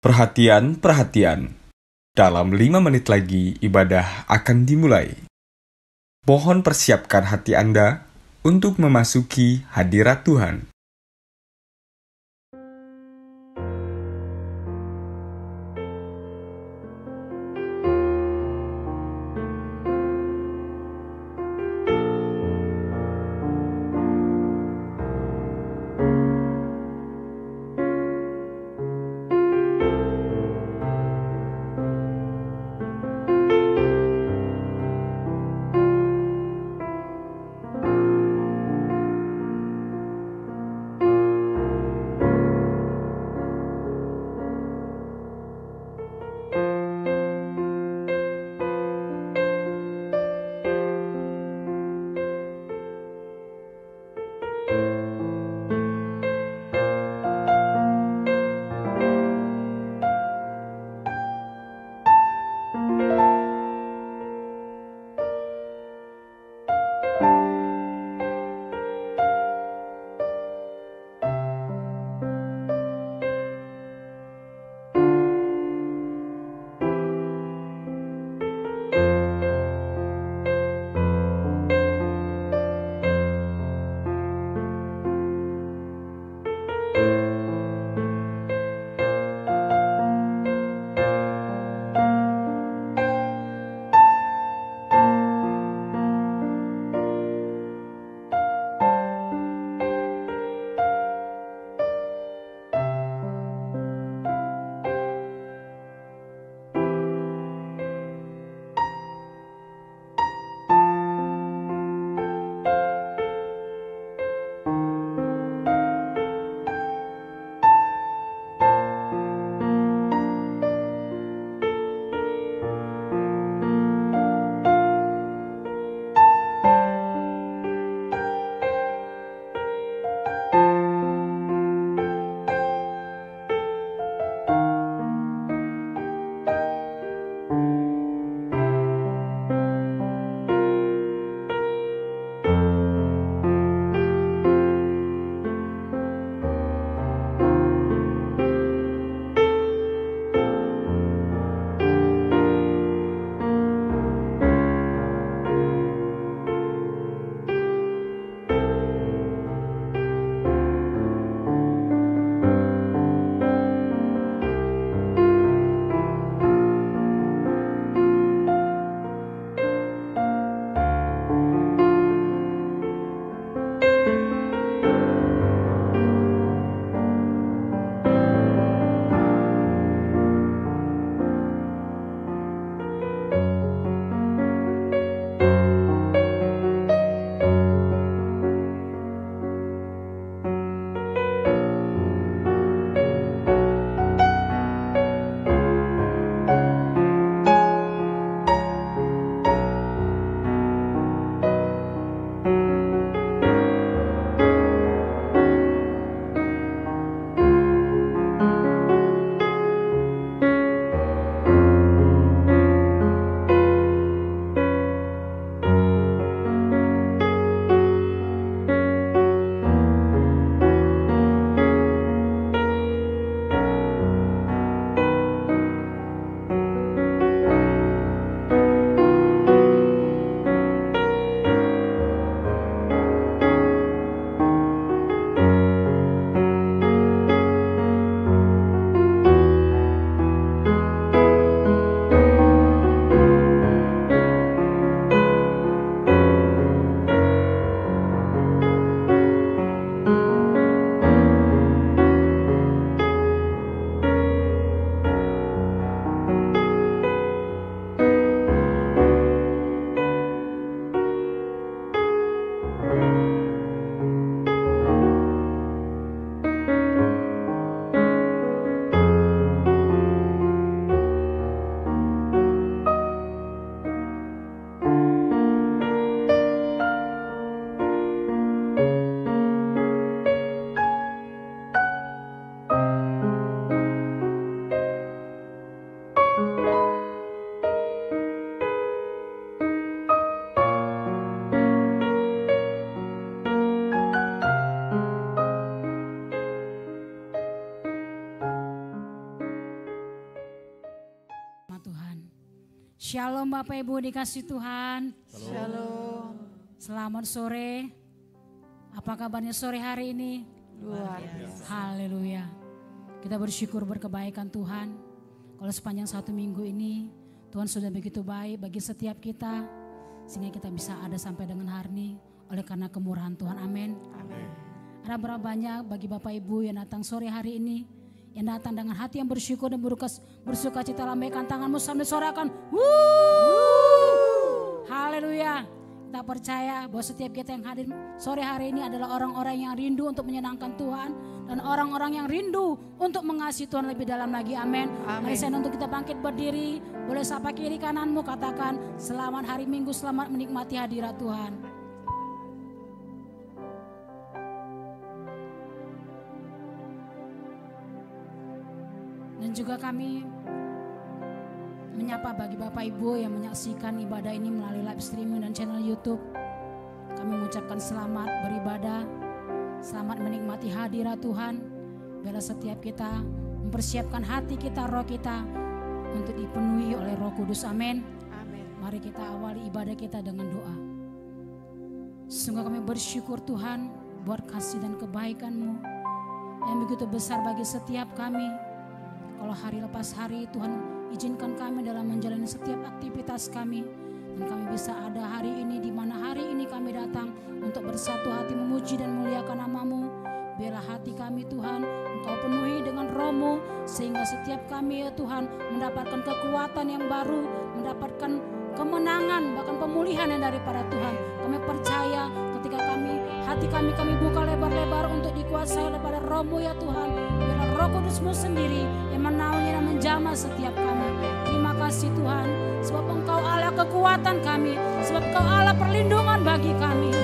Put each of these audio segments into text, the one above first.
Perhatian, perhatian. Dalam 5 menit lagi ibadah akan dimulai. Mohon persiapkan hati Anda untuk memasuki hadirat Tuhan. Shalom Bapak Ibu dikasih Tuhan. Shalom. Selamat sore. Apa kabarnya sore hari ini? Luar biasa. Haleluya. Kita bersyukur berkebaikan Tuhan. Kalau sepanjang 1 minggu ini Tuhan sudah begitu baik bagi setiap kita. Sehingga kita bisa ada sampai dengan hari ini. Oleh karena kemurahan Tuhan. Amin. Amin. Ada berapa banyak bagi Bapak Ibu yang datang sore hari ini. Yang datang dengan hati yang bersyukur dan bersuka cita, lambaikan tanganmu sambil sorakan. Haleluya. Kita percaya bahwa setiap kita yang hadir sore hari ini adalah orang-orang yang rindu untuk menyenangkan Tuhan. Dan orang-orang yang rindu untuk mengasihi Tuhan lebih dalam lagi. Amin. Mari saya untuk kita bangkit berdiri. Boleh sapa kiri kananmu, katakan selamat hari Minggu, selamat menikmati hadirat Tuhan. Dan juga kami menyapa bagi Bapak Ibu yang menyaksikan ibadah ini melalui live streaming dan channel YouTube. Kami mengucapkan selamat beribadah, selamat menikmati hadirat Tuhan. Biarlah setiap kita mempersiapkan hati kita, roh kita untuk dipenuhi oleh Roh Kudus. Amin. Mari kita awali ibadah kita dengan doa. Sungguh kami bersyukur Tuhan buat kasih dan kebaikan-Mu yang begitu besar bagi setiap kami. Kalau hari lepas hari Tuhan izinkan kami dalam menjalani setiap aktivitas kami. Dan kami bisa ada hari ini di mana hari ini kami datang untuk bersatu hati memuji dan memuliakan nama-Mu. Biarlah hati kami Tuhan Engkau penuhi dengan Roh-Mu. Sehingga setiap kami ya Tuhan mendapatkan kekuatan yang baru. Mendapatkan kemenangan bahkan pemulihan yang daripada Tuhan. Kami percaya ketika hati kami buka lebar-lebar untuk dikuasai oleh pada Roh-Mu ya Tuhan. Biarlah Roh Kudus-Mu sendiri yang menaungi dan menjamah setiap kami. Terima kasih Tuhan, sebab Engkau Allah kekuatan kami, sebab Engkau Allah perlindungan bagi kami.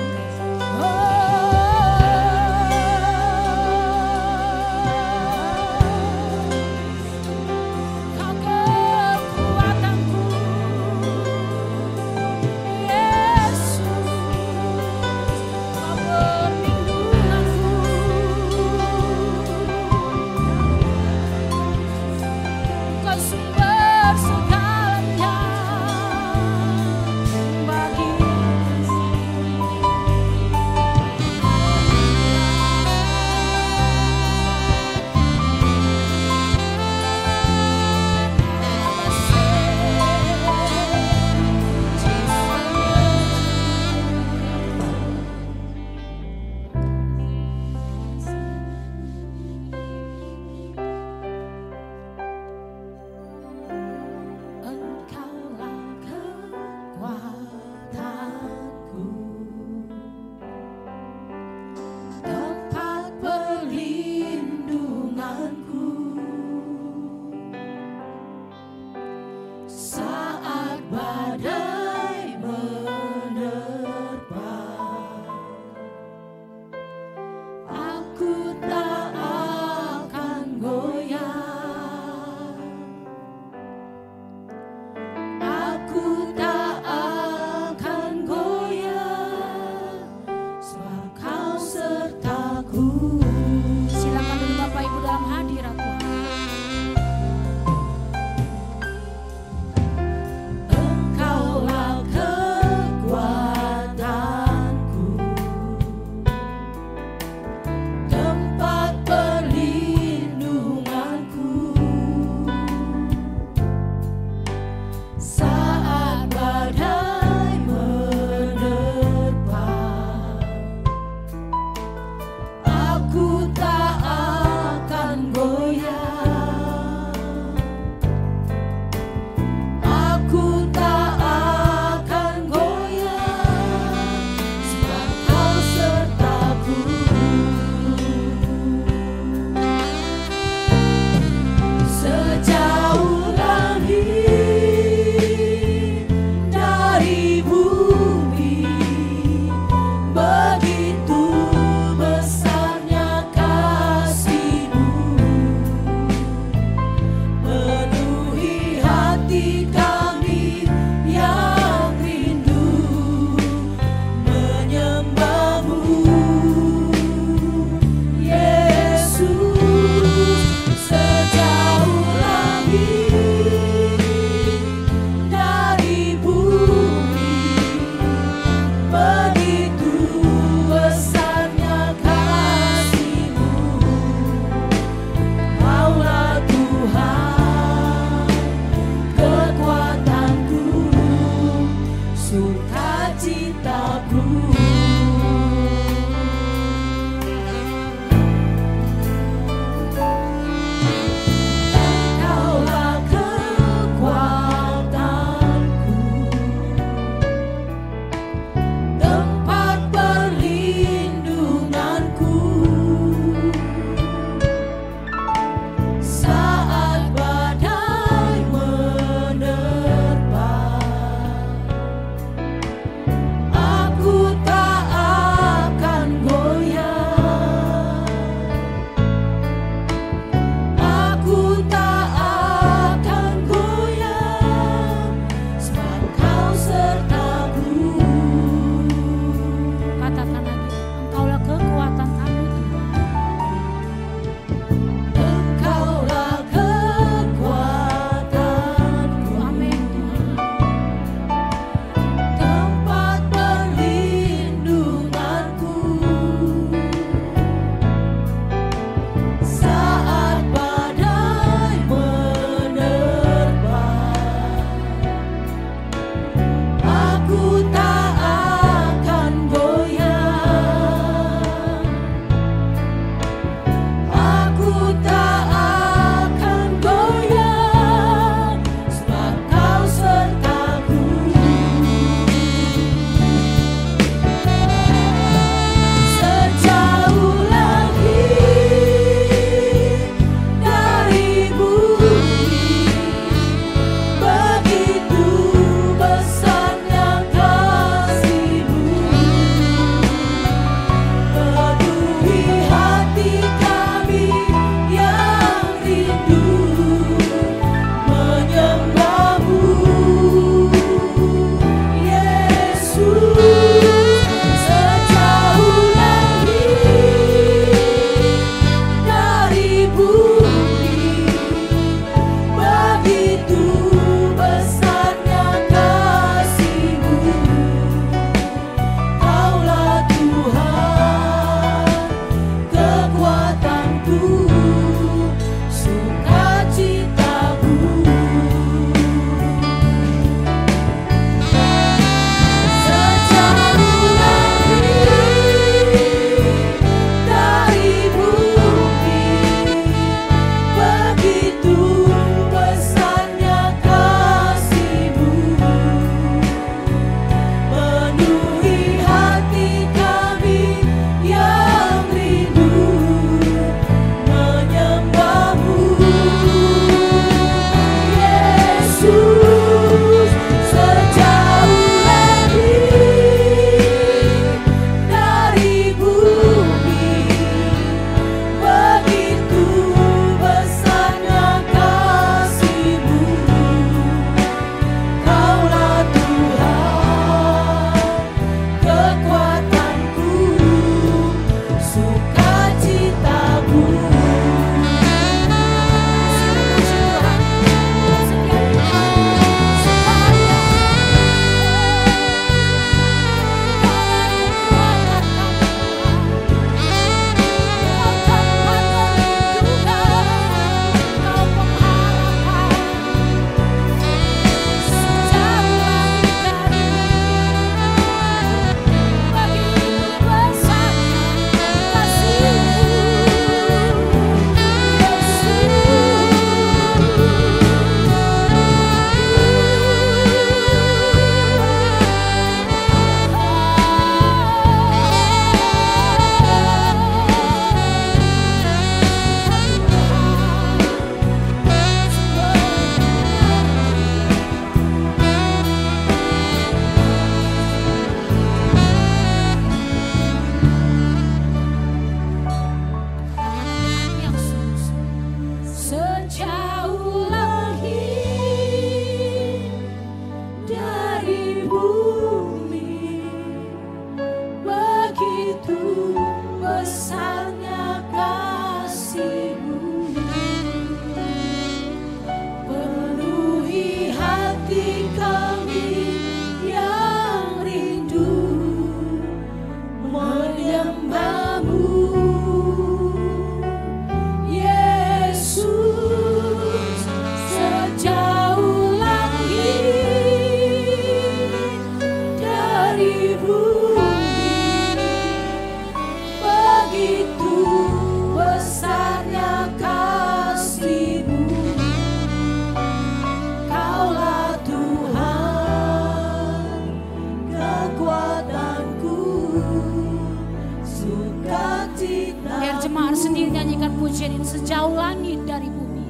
Sejauh langit dari bumi,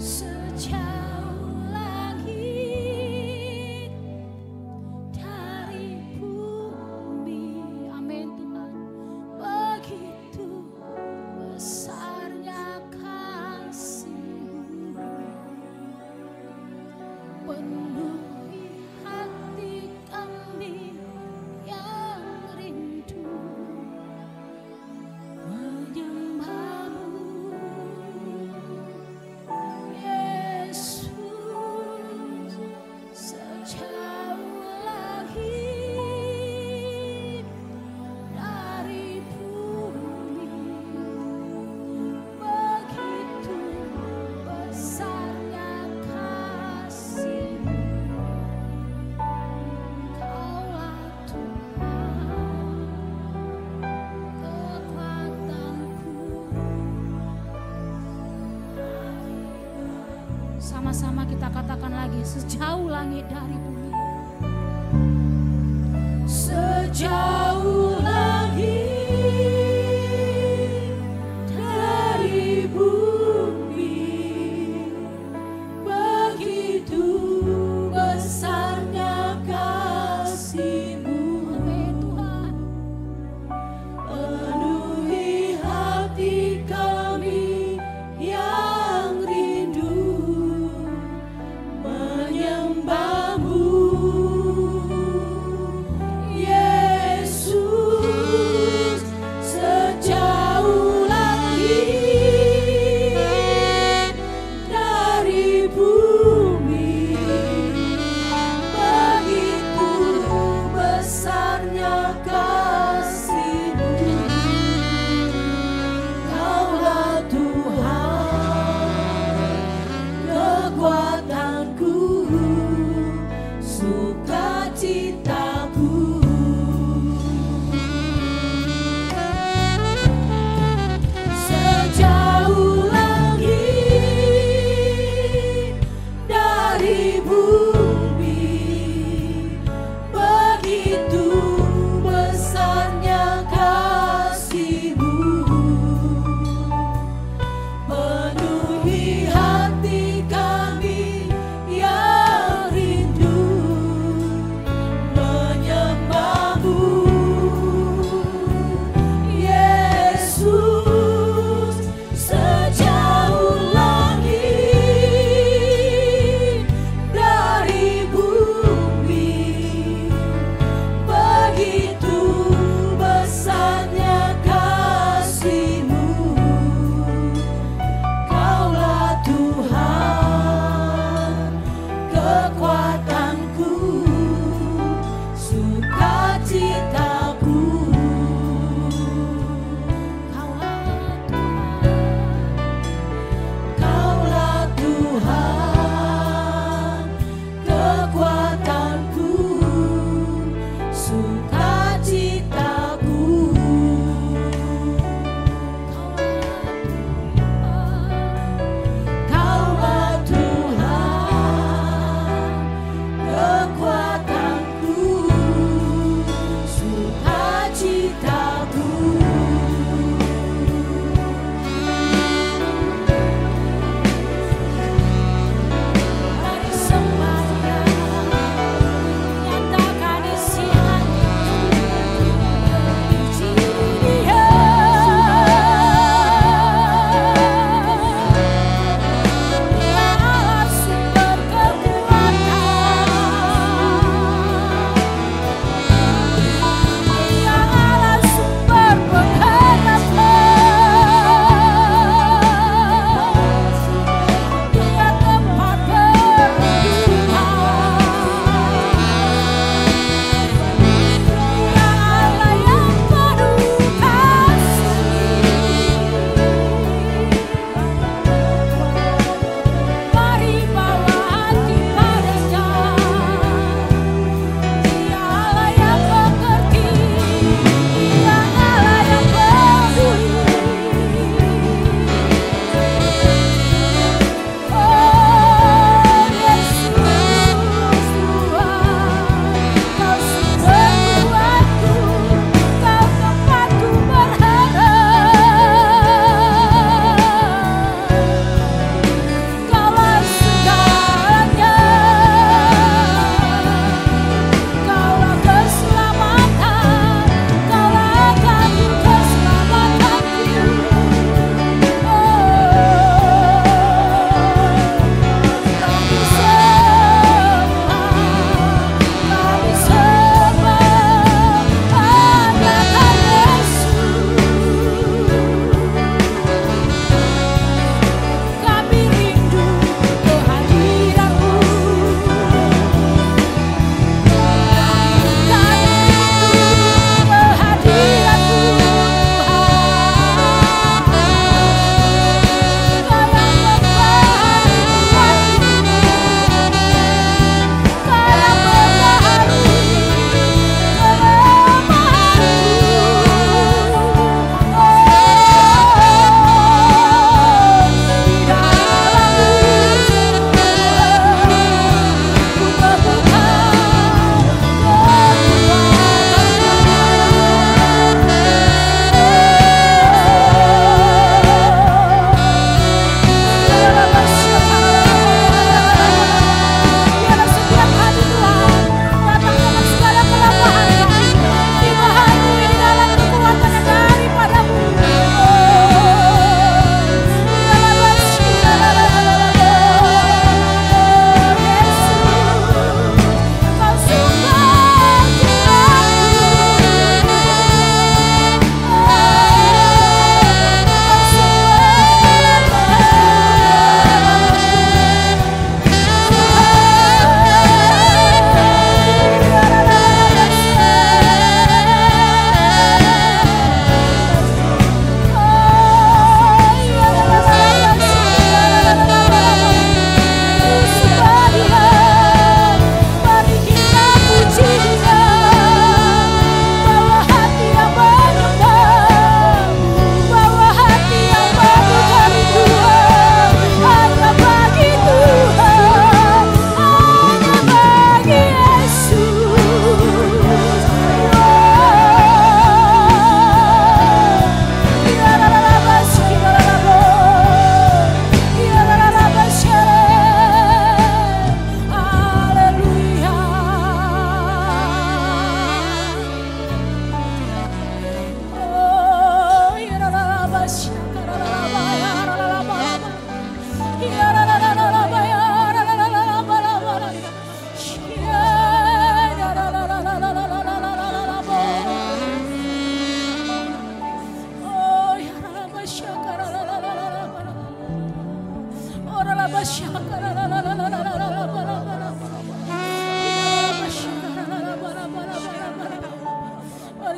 sejauh langit dari bumi. Amin Tuhan. Begitu besarnya kasih-Mu, penuhi hati kami yang rindu Sama-sama kita katakan lagi, sejauh langit dari bumi, sejauh langit dari bumi, begitu besarnya kasih-Mu. Amin Tuhan. Penuhi hati kami yang rindu menyembah.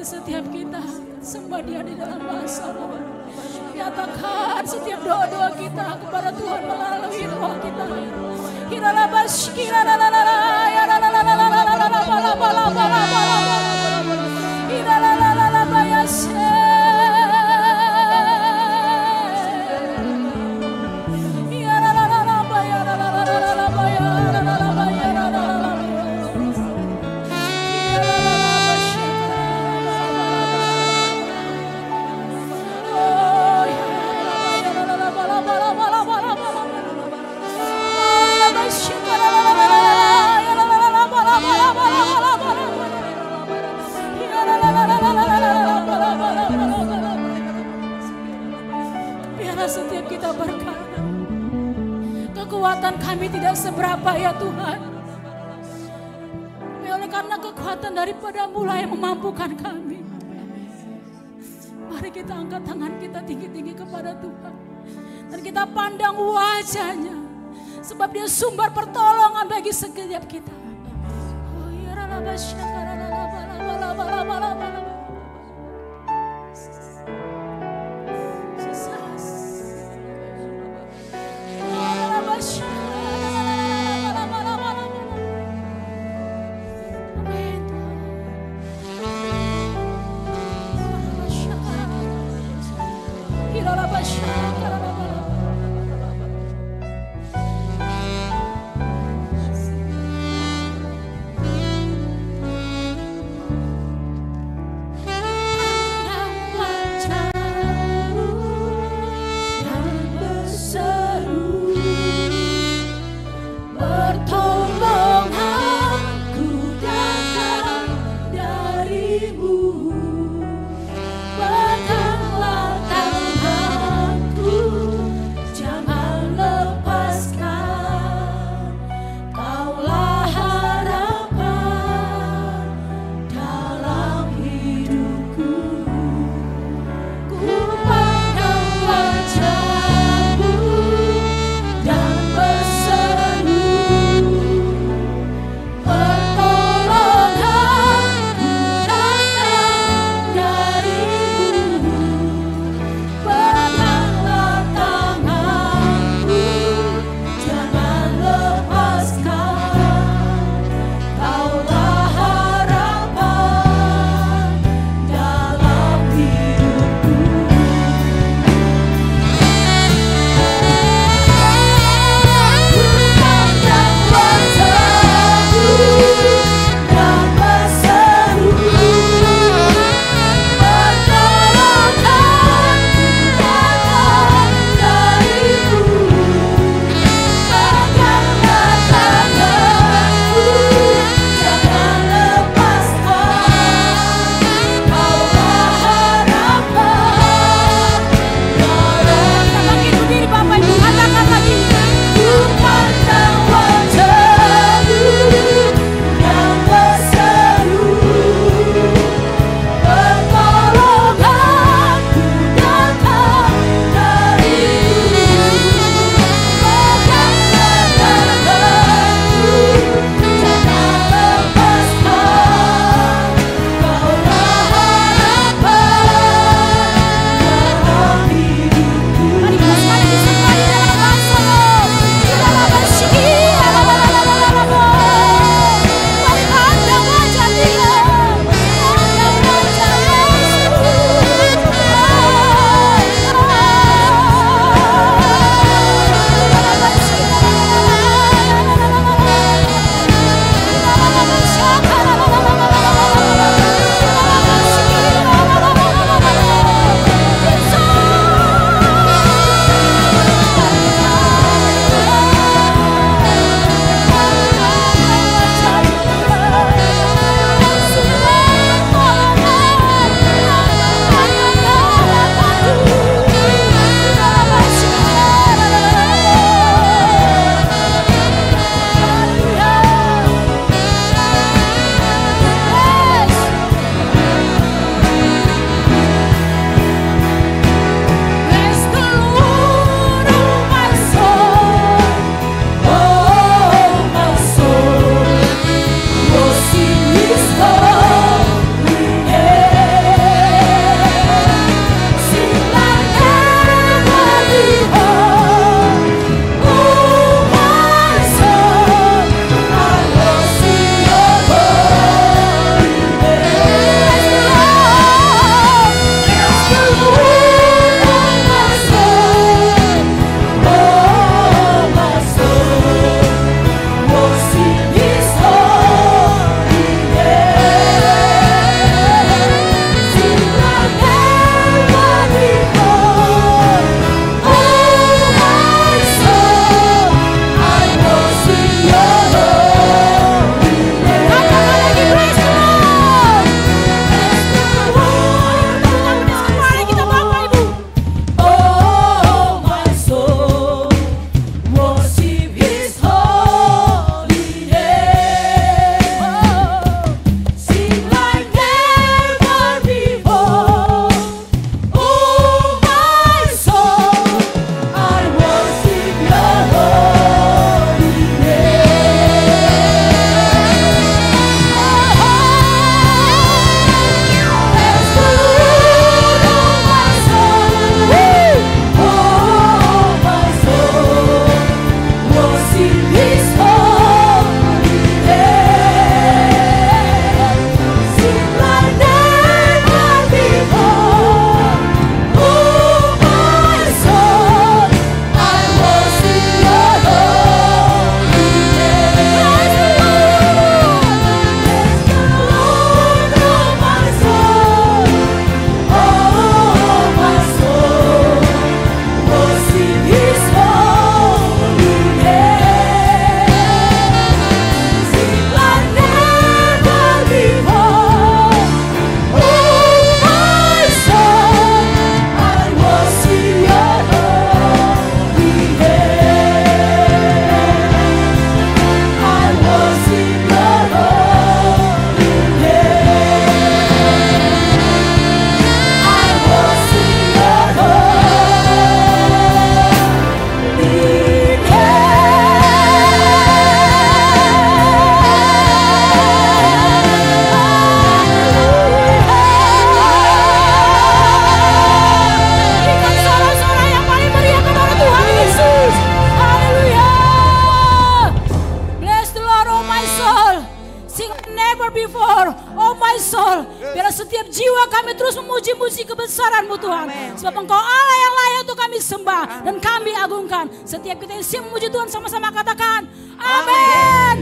setiap kita sembah Dia di dalam bahasa roh. Nyatakan setiap doa-doa kita kepada Tuhan melalui roh kita. Biarlah setiap kita berkata, kekuatan kami tidak seberapa ya Tuhan. Oleh karena kekuatan daripada-Mu lah yang memampukan kami. Mari kita angkat tangan kita tinggi-tinggi kepada Tuhan. Dan kita pandang wajah-Nya. Sebab Dia sumber pertolongan bagi setiap kita. Oh ya soul. Biarlah setiap jiwa kami terus memuji-muji kebesaran-Mu Tuhan. Sebab Engkau Allah yang layak untuk kami sembah dan kami agungkan. Setiap kita yang siap memuji Tuhan sama-sama katakan amin.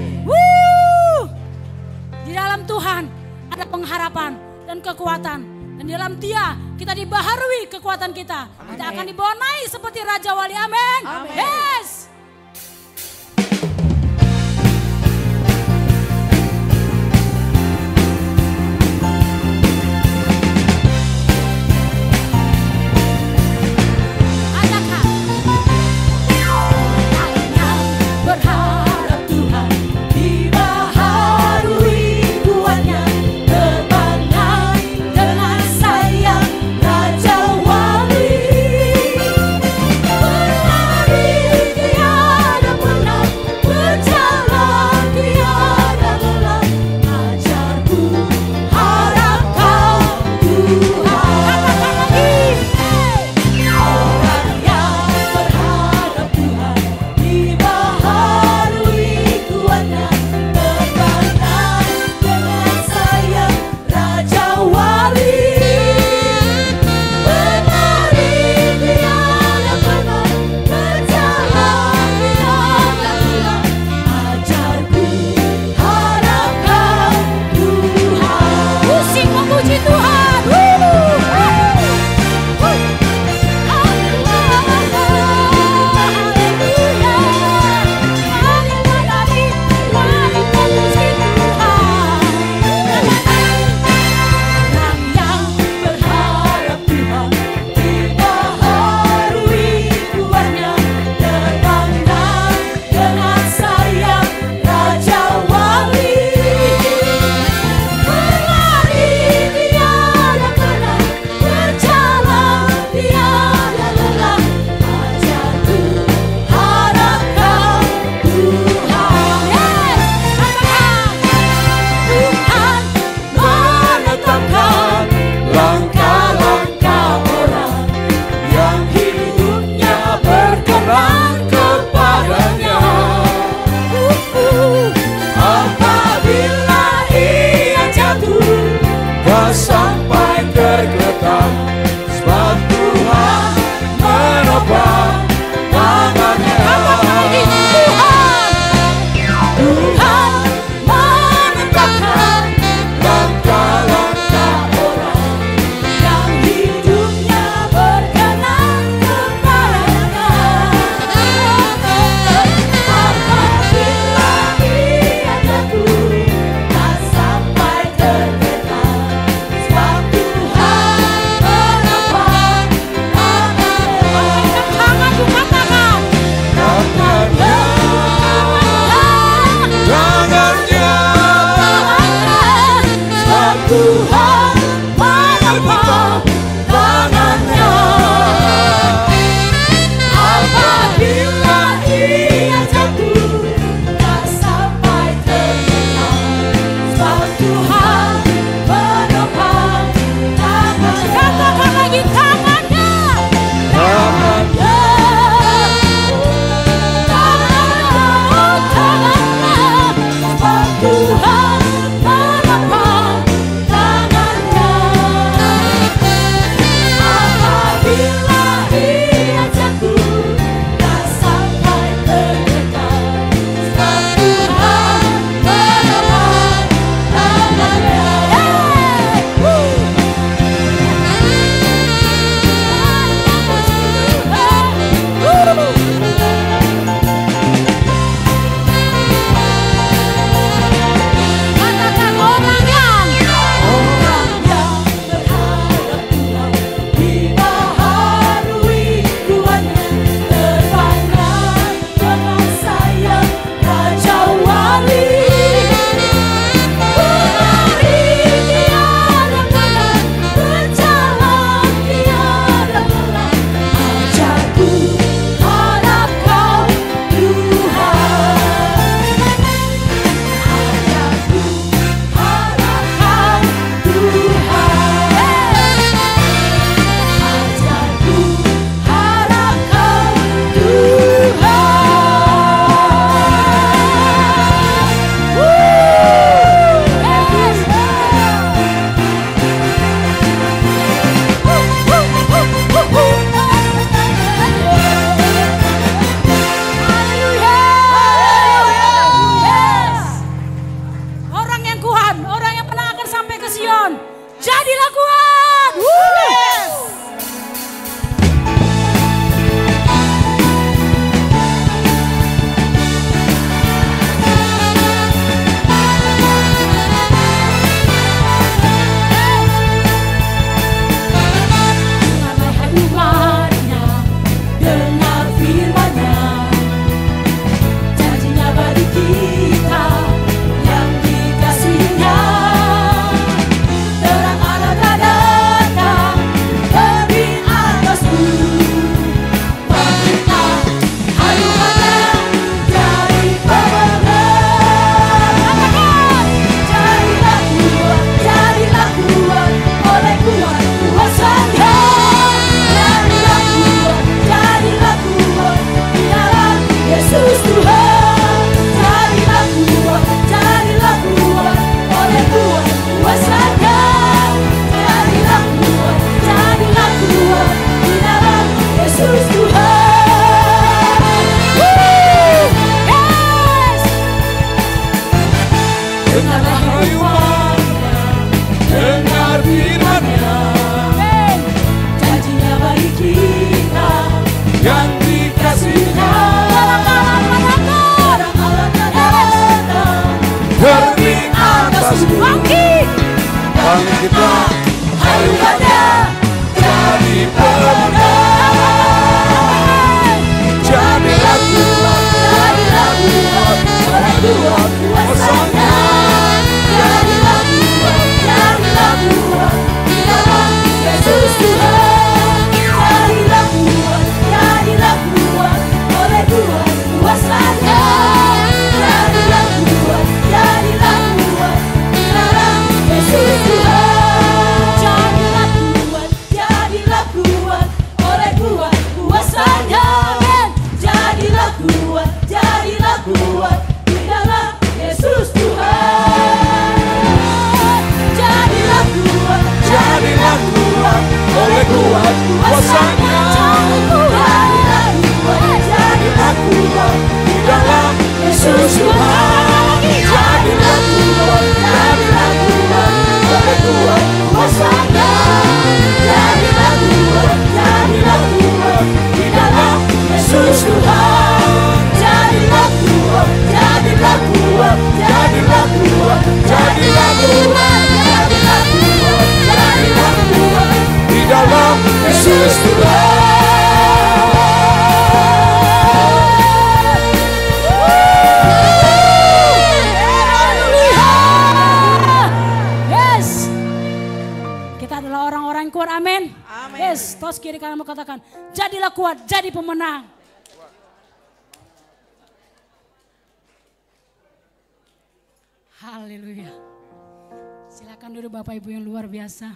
Di dalam Tuhan ada pengharapan dan kekuatan. Dan di dalam Dia kita dibaharui kekuatan kita. Kita akan dibawa naik seperti Raja Wali. Amin. Yes. Raja Wali, berlari jadilah kuat. Dengar firman-Nya, janjinya bagi kita yang dikasihi-Nya. Terang Allah telah datang dari atasku, bangkitlah hayuannya dari pemenang. Jadilah kuat oleh kuat kuasa-Nya. Jadilah kuat di dalam Yesus Tuhan. Jadilah kuat oleh kuat kuasa-Nya. Jadilah kuat di dalam Yesus Tuhan. Yes. Dengarlah firman-Nya, dengar firman-Nya, janjinya bagi kita yang dikasihi-Nya. Terang Allah telah datang dari atasku, bangkitlah hayuannya jadi pemenang. Jadilah kuat oleh kuat kuasa-Nya. Jadilah kuat di dalam Yesus Tuhan. Jadilah kuat oleh kuat kuasa-Nya. Jadilah kuat di dalam Yesus Tuhan. Jadilah kuat oleh kuat kuasa-Nya. Jadilah kuat di dalam Yesus Tuhan. Jadilah kuat oleh kuat kuasa-Nya. Jadilah kuat di dalam Yesus Tuhan. Jadilah kuat oleh kuat kuasa-Nya. Jadilah kuat di dalam Yesus Tuhan. Jadilah kuat di dalam Yesus Tuhan. Yes. Kita adalah orang-orang yang kuat, amin. Yes, tos kiri kanan mau katakan, jadilah kuat, jadi pemenang. Haleluya. Silakan duduk Bapak Ibu yang luar biasa.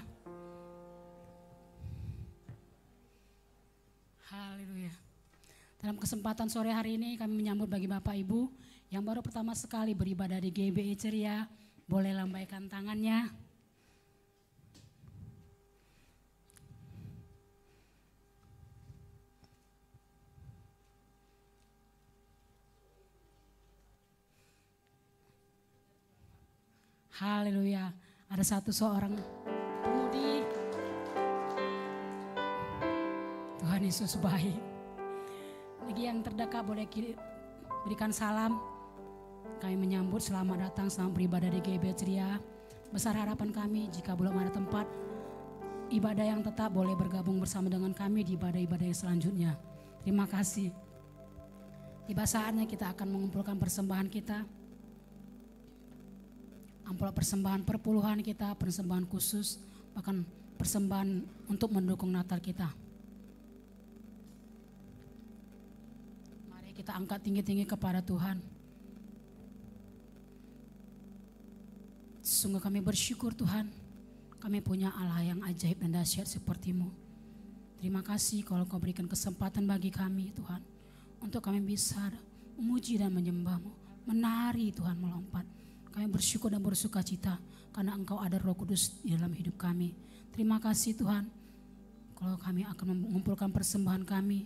Haleluya. Dalam kesempatan sore hari ini kami menyambut bagi Bapak Ibu yang baru pertama sekali beribadah di GBI Ceria, boleh lambaikan tangannya. Haleluya. Ada seorang pemudi. Tuhan Yesus baik. Bagi yang terdekat boleh berikan salam. Kami menyambut selamat datang, selamat beribadah di GBI Ceria. Besar harapan kami jika belum ada tempat ibadah yang tetap, boleh bergabung bersama dengan kami di ibadah-ibadah yang selanjutnya. Terima kasih. Tiba saatnya kita akan mengumpulkan persembahan kita. Amplop persembahan perpuluhan kita, persembahan khusus, bahkan persembahan untuk mendukung Natal kita. Mari kita angkat tinggi-tinggi kepada Tuhan. Sungguh kami bersyukur Tuhan, kami punya Allah yang ajaib dan dahsyat seperti-Mu. Terima kasih kalau Kau berikan kesempatan bagi kami Tuhan, untuk kami bisa memuji dan menyembah-Mu, menari Tuhan, melompat. Kami bersyukur dan bersuka cita karena Engkau ada Roh Kudus di dalam hidup kami. Terima kasih Tuhan. Kalau kami akan mengumpulkan persembahan kami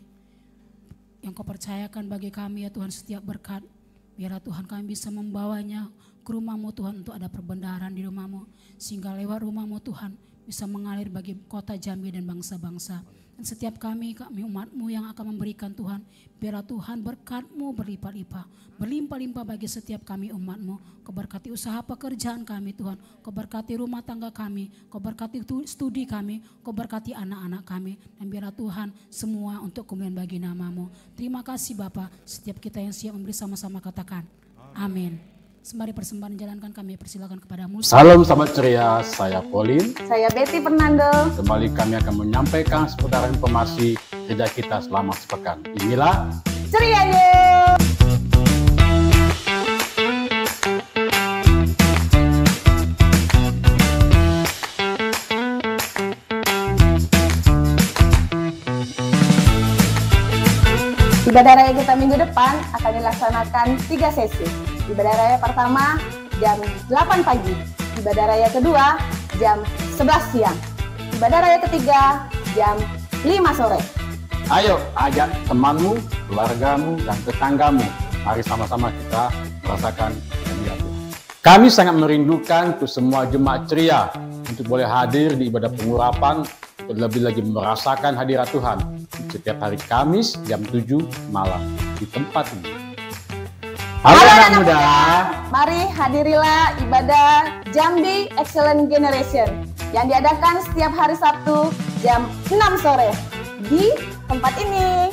yang Kau percayakan bagi kami ya Tuhan, setiap berkat. Biarlah Tuhan kami bisa membawanya ke rumah-Mu Tuhan, untuk ada perbendaharaan di rumah-Mu, sehingga lewat rumah-Mu Tuhan bisa mengalir bagi kota Jambi dan bangsa-bangsa. Dan setiap kami umat-Mu yang akan memberikan Tuhan, biarlah Tuhan berkat-Mu berlimpah-limpah, berlimpah-limpah bagi setiap kami umat-Mu. Kau berkati usaha pekerjaan kami Tuhan, Kau berkati rumah tangga kami, Kau berkati studi kami, Kau berkati anak-anak kami. Dan biarlah Tuhan semua untuk kemuliaan bagi nama-Mu. Terima kasih Bapa, setiap kita yang siap memberi sama-sama katakan amin. Sembari persembahan dijalankan, kami persilakan kepada-Mu. Salam sahabat ceria, saya Pauline. Saya Betty Fernando. Kembali kami akan menyampaikan seputar informasi kerja kita selama sepekan. Inilah Ceria News. Ibadah raya kita minggu depan akan dilaksanakan 3 sesi. Ibadah raya pertama jam 8 pagi, ibadah raya kedua jam 11 siang, ibadah raya ketiga jam 5 sore. ayo ajak temanmu, keluargamu, dan tetanggamu. Mari sama-sama kita merasakan hadirat Tuhan. Kami sangat merindukan untuk semua jemaat ceria untuk boleh hadir di ibadah pengurapan, untuk lebih lagi merasakan hadirat Tuhan setiap hari Kamis jam 7 malam di tempat ini. Halo anak muda, mari hadirilah ibadah Jambi Excellent Generation yang diadakan setiap hari Sabtu jam 6 sore di tempat ini.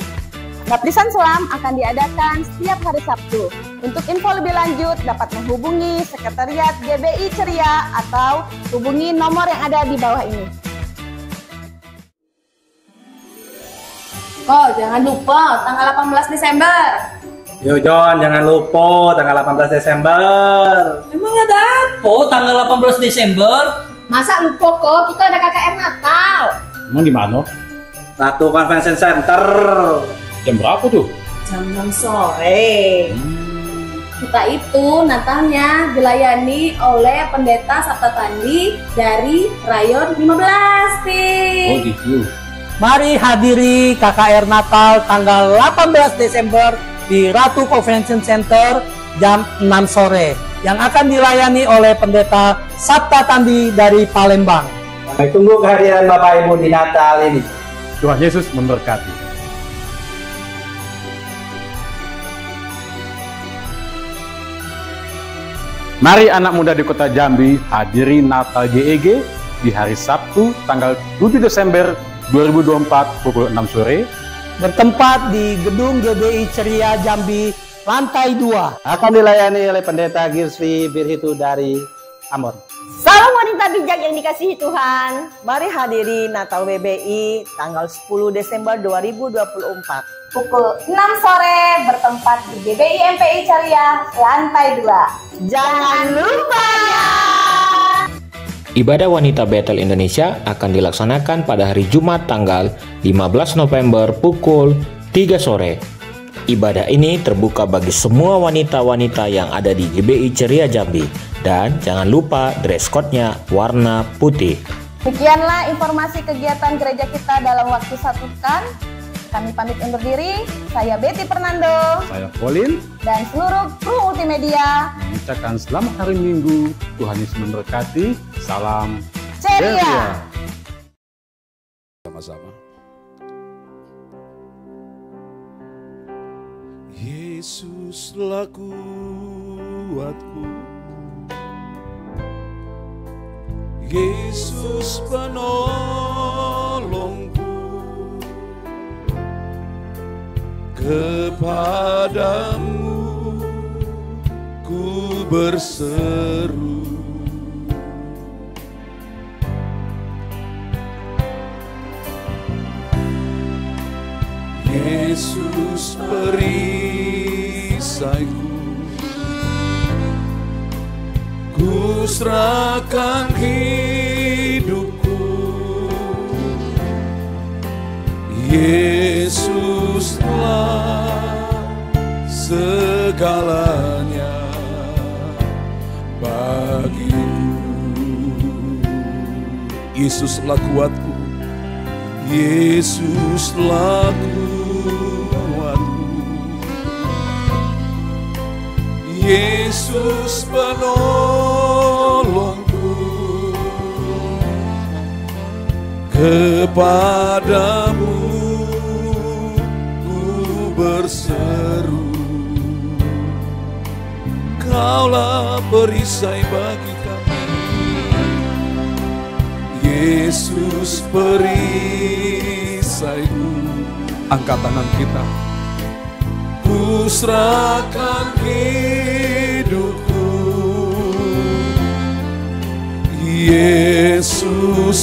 Baptisan Selam akan diadakan setiap hari Sabtu. Untuk info lebih lanjut dapat menghubungi Sekretariat GBI Ceria atau hubungi nomor yang ada di bawah ini. Oh, jangan lupa tanggal 18 Desember. Yo John, jangan lupa tanggal 18 Desember. Emang ada apa tanggal 18 Desember? Masa lupa kok, kita ada KKR Natal. emang di mana? Ratu Convention Center. Jam berapa tuh? Jam 6 sore. Kita itu Natalnya dilayani oleh Pendeta Sabta Tandi dari Rayon 15, Pi. Oh gitu. Mari hadiri KKR Natal tanggal 18 Desember di Ratu Convention Center jam 6 sore yang akan dilayani oleh Pendeta Sabta Tandi dari Palembang. Kami tunggu kehadiran Bapak Ibu di Natal ini. Tuhan Yesus memberkati. Mari anak muda di kota Jambi hadiri Natal GEG di hari Sabtu tanggal 7 Desember 2024 pukul 6 sore. Bertempat di Gedung GBI Ceria Jambi lantai 2. Akan dilayani oleh Pendeta Girsvi Birhitu dari Ambon. Salam wanita bijak yang dikasihi Tuhan. Mari hadiri Natal WBI tanggal 10 Desember 2024. Pukul 6 sore bertempat di GBI MPI Ceria lantai 2. Jangan lupa ya. Ibadah Wanita Bethel Indonesia akan dilaksanakan pada hari Jumat tanggal 15 November pukul 3 sore. Ibadah ini terbuka bagi semua wanita-wanita yang ada di GBI Ceria Jambi. Dan jangan lupa dress code-nya warna putih. Demikianlah informasi kegiatan gereja kita dalam waktu 1 pekan. Kami pamit undur diri. Saya Betty Fernando. Saya Pauline. Dan seluruh kru Multimedia. Mengucapkan selamat hari Minggu. Tuhan Yesus memberkati. Salam Ceria. Sama-sama. Yesuslah kuatku, Yesus penolongku, kepadamu ku berseru. Yesus perisaiku, ku serahkan hidupku. Yesuslah segalanya bagiku. Yesuslah kuatku, Yesuslah kuatku, Yesus penolongku, kepadamu ku berseru, Kaulah perisai bagi kami. Yesus perisaiku. Angkat tangan kita. Ku serahkan hidupku,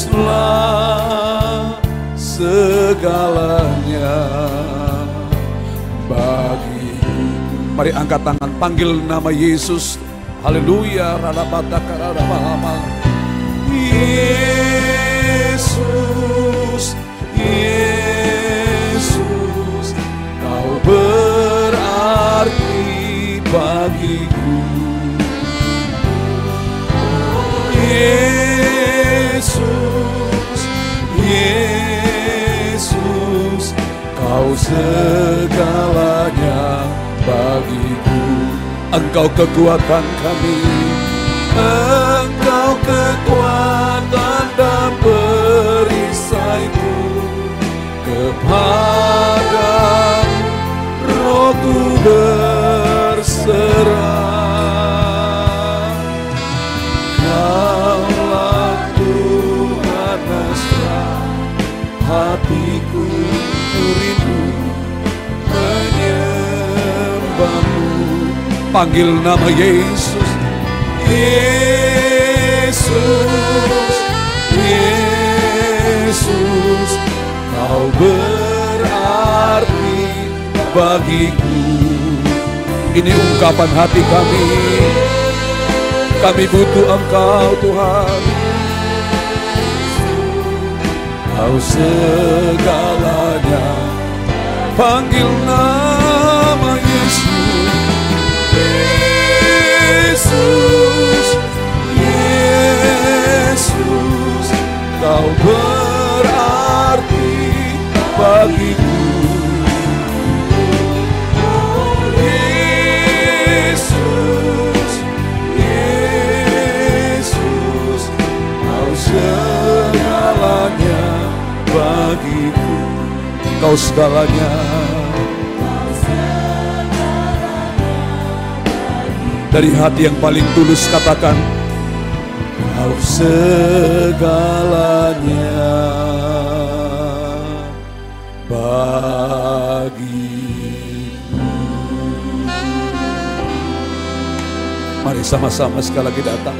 Yesuslah segalanya bagiku. Mari angkat tangan, panggil nama Yesus. Haleluya. Yesus, Yesus, Kau berarti bagiku. Yesus, Yesus, Kau segalanya bagiku. Engkau kekuatan kami, Engkau kekuatan dan perisaiku, kepadamu rohku berserah. Kaulah Tuhan mesra, hatiku rindu menyembahmu. panggil nama Yesus. Yesus, Yesus, Kau berarti bagiku. Ini ungkapan hati kami. Kami butuh Engkau Tuhan. Kau segalanya. Panggil nama Yesus. Yesus, Yesus, Kau berarti bagiku. Yesus, Yesus, Kau segalanya bagiku. Kau segalanya. Dari hati yang paling tulus katakan, Kau segalanya bagiku. mari sama-sama sekali lagi datang.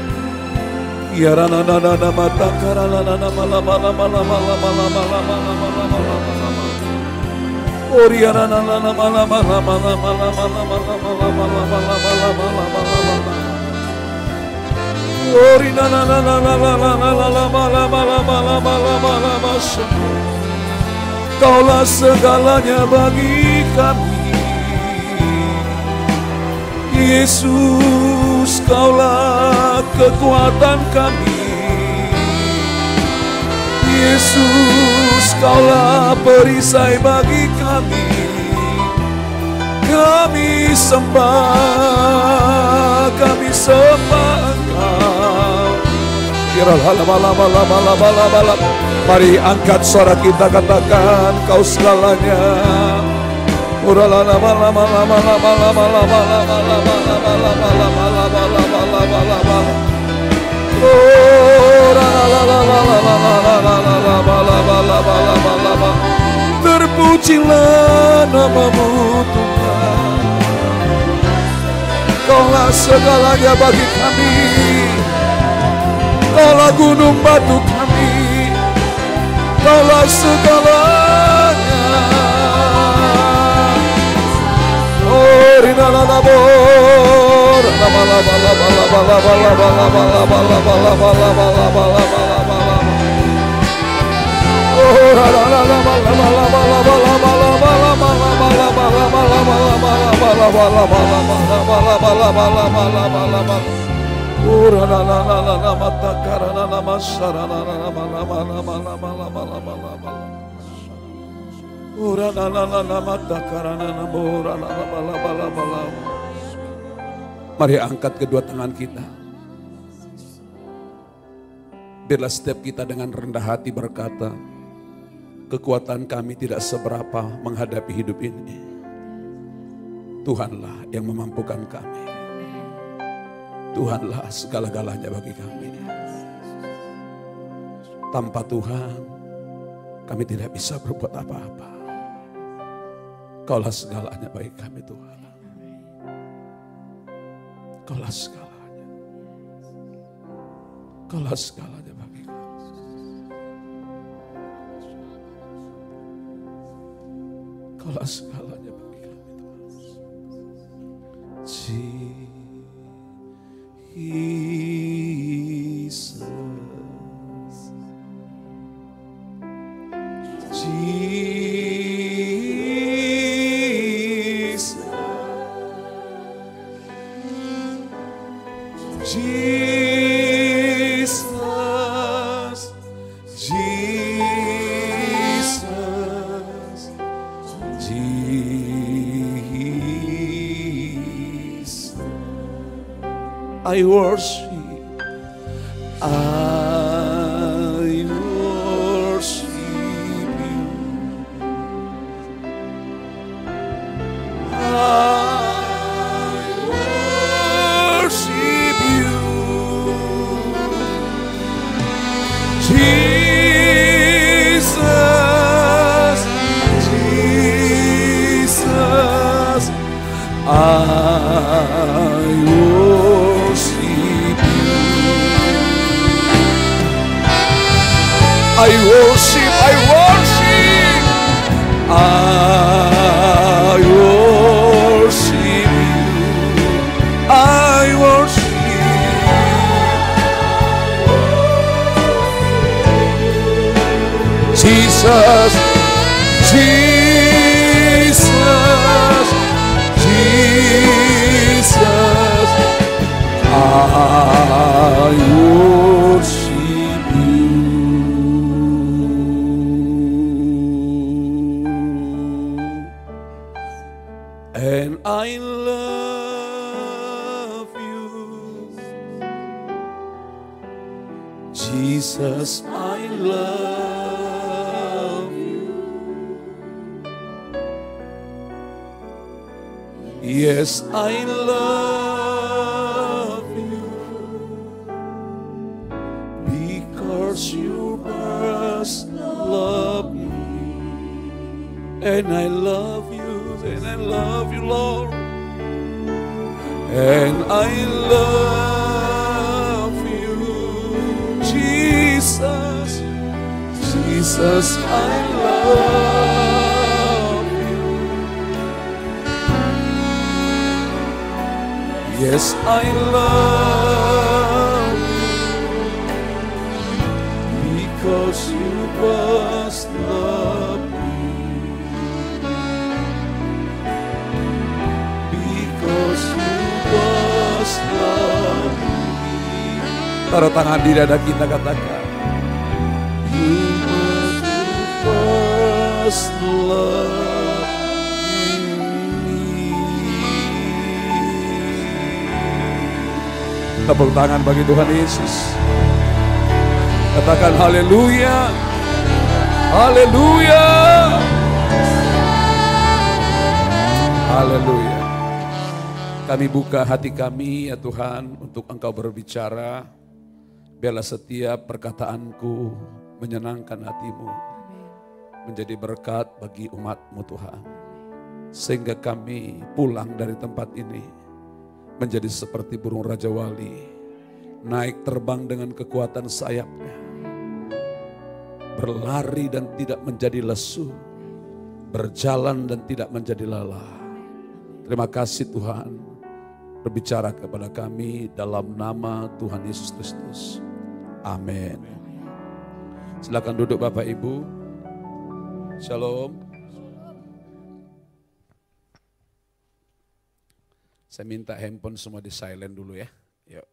Ya rana nana mata karana nana mala mala mala mala mala mala mala mala mala mala. Ori rana nana mala mala mala mala mala mala mala mala mala mala mala mala. Ori nana nana nana nana nana mala mala mala mala mala mala. Kaulah segalanya bagi kami. Yesus, Kaulah kekuatan kami. Yesus, Kaulah perisai bagi kami. Kami sembah Engkau. Mari angkat suara kita, katakan Kau segalanya. Terpujilah nama-Mu Tuhan. Kaulah segalanya bagi kami. Kaulah gunung batu kami. Kaulah segalanya. Oh, rina la la bor, la la la la la la la la la la la la la la la. Oh, la la la la la la la la la. Ora la la la la la mata karana la masara la la la la la la. Ora la la la la mata karana la bora la la la la la la. Mari angkat kedua tangan kita. Biarlah setiap kita dengan rendah hati berkata, kekuatan kami tidak seberapa menghadapi hidup ini. Tuhanlah yang memampukan kami. Tuhanlah segala-galanya bagi kami. Tanpa Tuhan, kami tidak bisa berbuat apa-apa. Kaulah segalanya bagi kami Tuhan. Kaulah segalanya. Kaulah segalanya bagi kami. Kaulah segalanya bagi kami Tuhan. Jesus. I worship you. I worship you. Jesus, Jesus, I worship, I worship, I worship you, I worship Jesus, Jesus, Jesus, I worship you. And I love you, Jesus, I love you. Yes, I love you, because you first loved me. And I love you. And I love you, Lord. And I love you, Jesus. Jesus, I love you. Yes, I love you, because you first loved me. Taruh tangan di dada kita, katakan, you were the first love in me. Tepuk tangan bagi Tuhan Yesus. Katakan haleluya, haleluya, haleluya. Kami buka hati kami ya Tuhan untuk Engkau berbicara. Biarlah setiap perkataanku menyenangkan hatimu, menjadi berkat bagi umat-Mu Tuhan. Sehingga kami pulang dari tempat ini menjadi seperti burung Raja Wali, naik terbang dengan kekuatan sayapnya, berlari dan tidak menjadi lesu, berjalan dan tidak menjadi lelah. Terima kasih Tuhan, berbicara kepada kami dalam nama Tuhan Yesus Kristus. Amin. Silakan duduk Bapak Ibu. Shalom. Saya minta handphone semua di silent dulu ya. Yuk.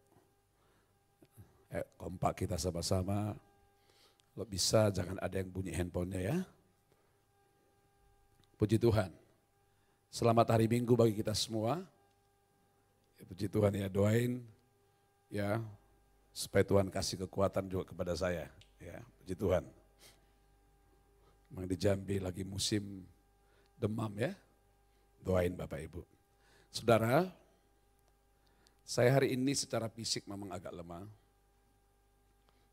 Kompak kita sama-sama. Kalau bisa jangan ada yang bunyi handphonenya ya. Puji Tuhan. Selamat hari Minggu bagi kita semua. Puji Tuhan ya, doain ya supaya Tuhan kasih kekuatan juga kepada saya. Ya, puji Tuhan. Memang di Jambi lagi musim demam ya. Doain Bapak Ibu. Saudara, saya hari ini secara fisik memang agak lemah.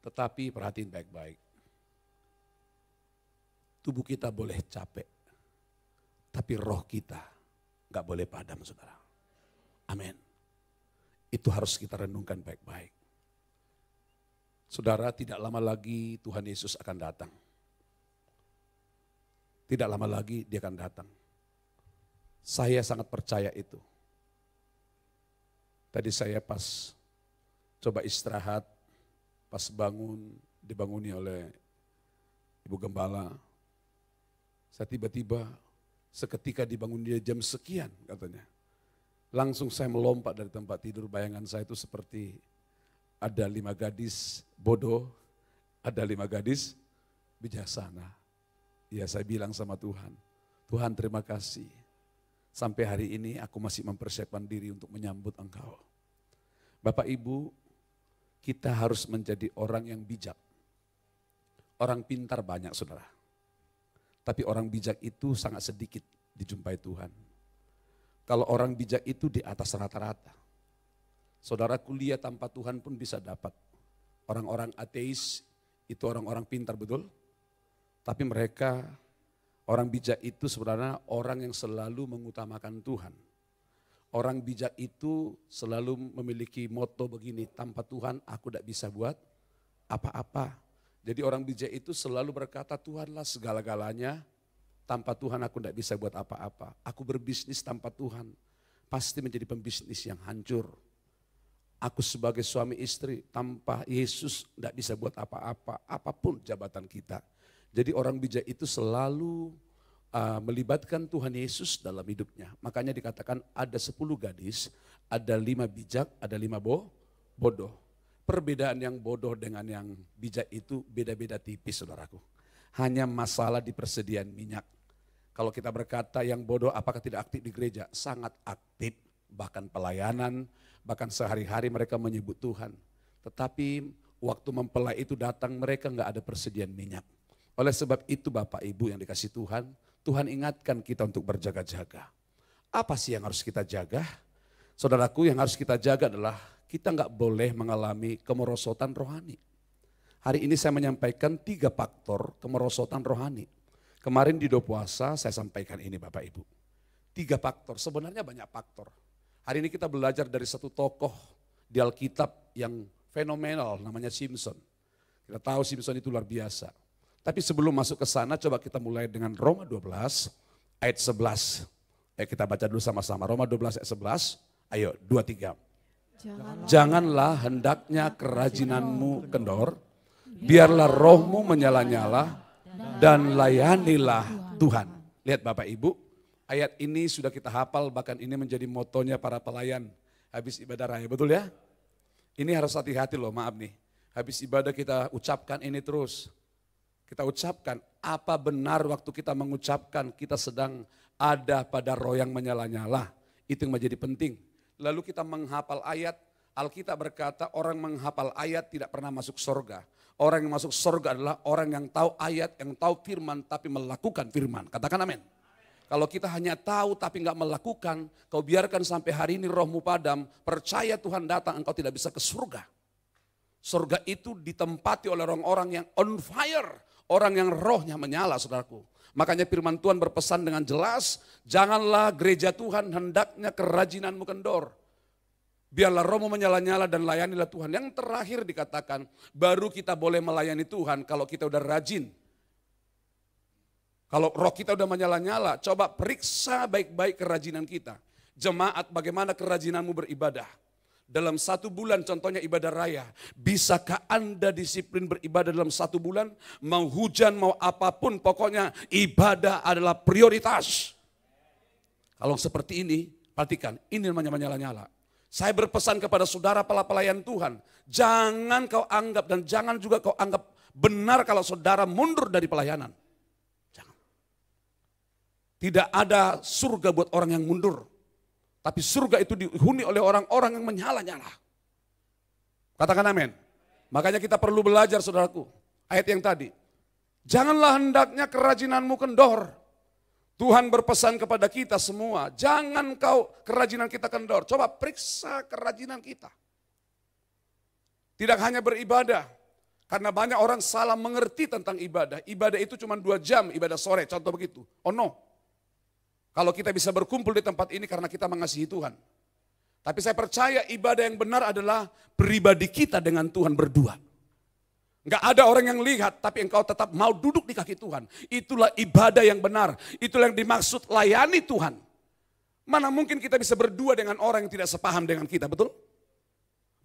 Tetapi perhatiin baik-baik. Tubuh kita boleh capek. Tapi roh kita gak boleh padam, saudara. Amin. Itu harus kita renungkan baik-baik. Saudara, tidak lama lagi Tuhan Yesus akan datang. Tidak lama lagi dia akan datang. Saya sangat percaya itu. Tadi saya pas coba istirahat, pas bangun, dibanguni oleh Ibu Gembala. Saya tiba-tiba seketika dibangun dia jam sekian katanya. Langsung saya melompat dari tempat tidur, bayangan saya itu seperti ada 5 gadis bodoh, ada 5 gadis bijaksana. Ya saya bilang sama Tuhan, Tuhan terima kasih. Sampai hari ini aku masih mempersiapkan diri untuk menyambut Engkau. Bapak Ibu, kita harus menjadi orang yang bijak. Orang pintar banyak saudara. Tapi orang bijak itu sangat sedikit dijumpai Tuhan. Kalau orang bijak itu di atas rata-rata. Saudara kuliah tanpa Tuhan pun bisa dapat. Orang-orang ateis itu orang-orang pintar betul. Tapi mereka, orang bijak itu sebenarnya orang yang selalu mengutamakan Tuhan. Orang bijak itu selalu memiliki moto begini, tanpa Tuhan aku tidak bisa buat apa-apa. Jadi orang bijak itu selalu berkata, Tuhanlah segala-galanya, tanpa Tuhan aku tidak bisa buat apa-apa. Aku berbisnis tanpa Tuhan, pasti menjadi pembisnis yang hancur. Aku sebagai suami istri, tanpa Yesus tidak bisa buat apa-apa, apapun jabatan kita. Jadi orang bijak itu selalu melibatkan Tuhan Yesus dalam hidupnya. Makanya dikatakan ada 10 gadis, ada 5 bijak, ada 5 bodoh. Perbedaan yang bodoh dengan yang bijak itu beda-beda tipis saudaraku. Hanya masalah di persediaan minyak. Kalau kita berkata yang bodoh apakah tidak aktif di gereja? Sangat aktif, bahkan pelayanan, bahkan sehari-hari mereka menyebut Tuhan. Tetapi waktu mempelai itu datang mereka nggak ada persediaan minyak. Oleh sebab itu Bapak Ibu yang dikasih Tuhan, Tuhan ingatkan kita untuk berjaga-jaga. Apa sih yang harus kita jaga? Saudaraku, yang harus kita jaga adalah kita nggak boleh mengalami kemerosotan rohani. Hari ini saya menyampaikan 3 faktor kemerosotan rohani. Kemarin di doa puasa saya sampaikan ini Bapak Ibu. 3 faktor, sebenarnya banyak faktor. Hari ini kita belajar dari satu tokoh di Alkitab yang fenomenal namanya Simpson. Kita tahu Simpson itu luar biasa. Tapi sebelum masuk ke sana coba kita mulai dengan Roma 12 ayat 11. Kita baca dulu sama-sama. Roma 12 ayat 11. Ayo 2, 3. Janganlah hendaknya kerajinanmu kendor. Biarlah rohmu menyala-nyala dan layanilah Tuhan. Lihat Bapak Ibu, ayat ini sudah kita hafal, bahkan ini menjadi motonya para pelayan habis ibadah raya, betul ya? Ini harus hati-hati loh, maaf nih. Habis ibadah kita ucapkan ini terus. Kita ucapkan, apa benar waktu kita mengucapkan kita sedang ada pada roh yang menyala-nyala. Itu yang menjadi penting. Lalu kita menghafal ayat, Alkitab berkata orang menghafal ayat tidak pernah masuk surga. Orang yang masuk surga adalah orang yang tahu ayat, yang tahu firman tapi melakukan firman. Katakan amin. Kalau kita hanya tahu tapi nggak melakukan, kau biarkan sampai hari ini rohmu padam, percaya Tuhan datang engkau tidak bisa ke surga. Surga itu ditempati oleh orang-orang yang on fire, orang yang rohnya menyala saudaraku. Makanya firman Tuhan berpesan dengan jelas, janganlah gereja Tuhan hendaknya kerajinanmu kendor. Biarlah rohmu menyala-nyala dan layanilah Tuhan. Yang terakhir dikatakan, baru kita boleh melayani Tuhan kalau kita udah rajin. Kalau roh kita udah menyala-nyala, coba periksa baik-baik kerajinan kita. Jemaat, bagaimana kerajinanmu beribadah? Dalam 1 bulan contohnya ibadah raya, bisakah Anda disiplin beribadah dalam 1 bulan? Mau hujan, mau apapun, pokoknya ibadah adalah prioritas. Kalau seperti ini, perhatikan, ini namanya menyala-nyala. Saya berpesan kepada saudara pelayan Tuhan, jangan kau anggap dan jangan juga kau anggap benar kalau saudara mundur dari pelayanan. Jangan. Tidak ada surga buat orang yang mundur. Tapi surga itu dihuni oleh orang-orang yang menyala-nyala. Katakan amin. Makanya kita perlu belajar saudaraku. Ayat yang tadi. Janganlah hendaknya kerajinanmu kendor. Tuhan berpesan kepada kita semua. Jangan kerajinan kita kendor. Coba periksa kerajinan kita. Tidak hanya beribadah. Karena banyak orang salah mengerti tentang ibadah. Ibadah itu cuma 2 jam, ibadah sore. Contoh begitu. Oh no. Kalau kita bisa berkumpul di tempat ini karena kita mengasihi Tuhan. Tapi saya percaya ibadah yang benar adalah pribadi kita dengan Tuhan berdua. Enggak ada orang yang lihat tapi engkau tetap mau duduk di kaki Tuhan. Itulah ibadah yang benar. Itulah yang dimaksud layani Tuhan. Mana mungkin kita bisa berdua dengan orang yang tidak sepaham dengan kita, betul?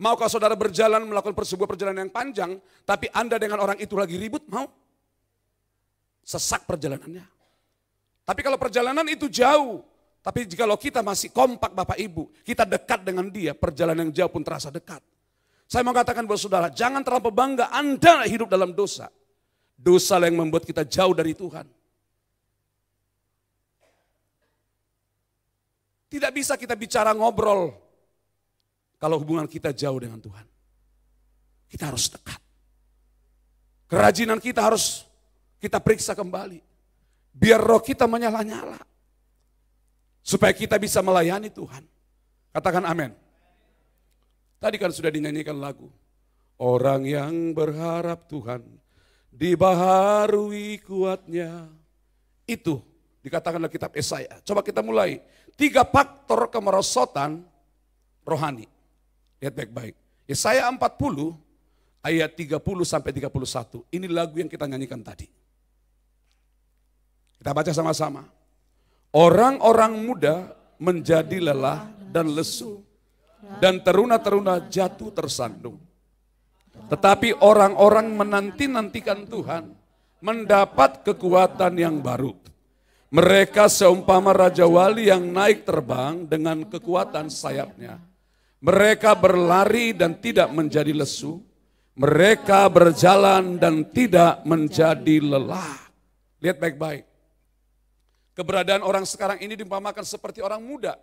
Maukah saudara berjalan melakukan sebuah perjalanan yang panjang, tapi Anda dengan orang itu lagi ribut, mau? Sesak perjalanannya. Tapi kalau perjalanan itu jauh, tapi jikalau kita masih kompak Bapak Ibu, kita dekat dengan dia, perjalanan yang jauh pun terasa dekat. Saya mau katakan buat saudara, jangan terlalu bangga Anda hidup dalam dosa. Dosa yang membuat kita jauh dari Tuhan. Tidak bisa kita bicara ngobrol kalau hubungan kita jauh dengan Tuhan. Kita harus dekat. Kerajinan kita harus kita periksa kembali. Biar roh kita menyala-nyala. Supaya kita bisa melayani Tuhan. Katakan amin. Tadi kan sudah dinyanyikan lagu. Orang yang berharap Tuhan dibaharui kuatnya. Itu dikatakan dalam kitab Yesaya. Coba kita mulai. 3 faktor kemerosotan rohani. Lihat baik-baik. Yesaya 40 ayat 30 sampai 31. Ini lagu yang kita nyanyikan tadi. Kita baca sama-sama. Orang-orang muda menjadi lelah dan lesu. Dan teruna-teruna jatuh tersandung. Tetapi orang-orang menanti-nantikan Tuhan mendapat kekuatan yang baru. Mereka seumpama Raja Wali yang naik terbang dengan kekuatan sayapnya. Mereka berlari dan tidak menjadi lesu. Mereka berjalan dan tidak menjadi lelah. Lihat baik-baik. Keberadaan orang sekarang ini diumpamakan seperti orang muda.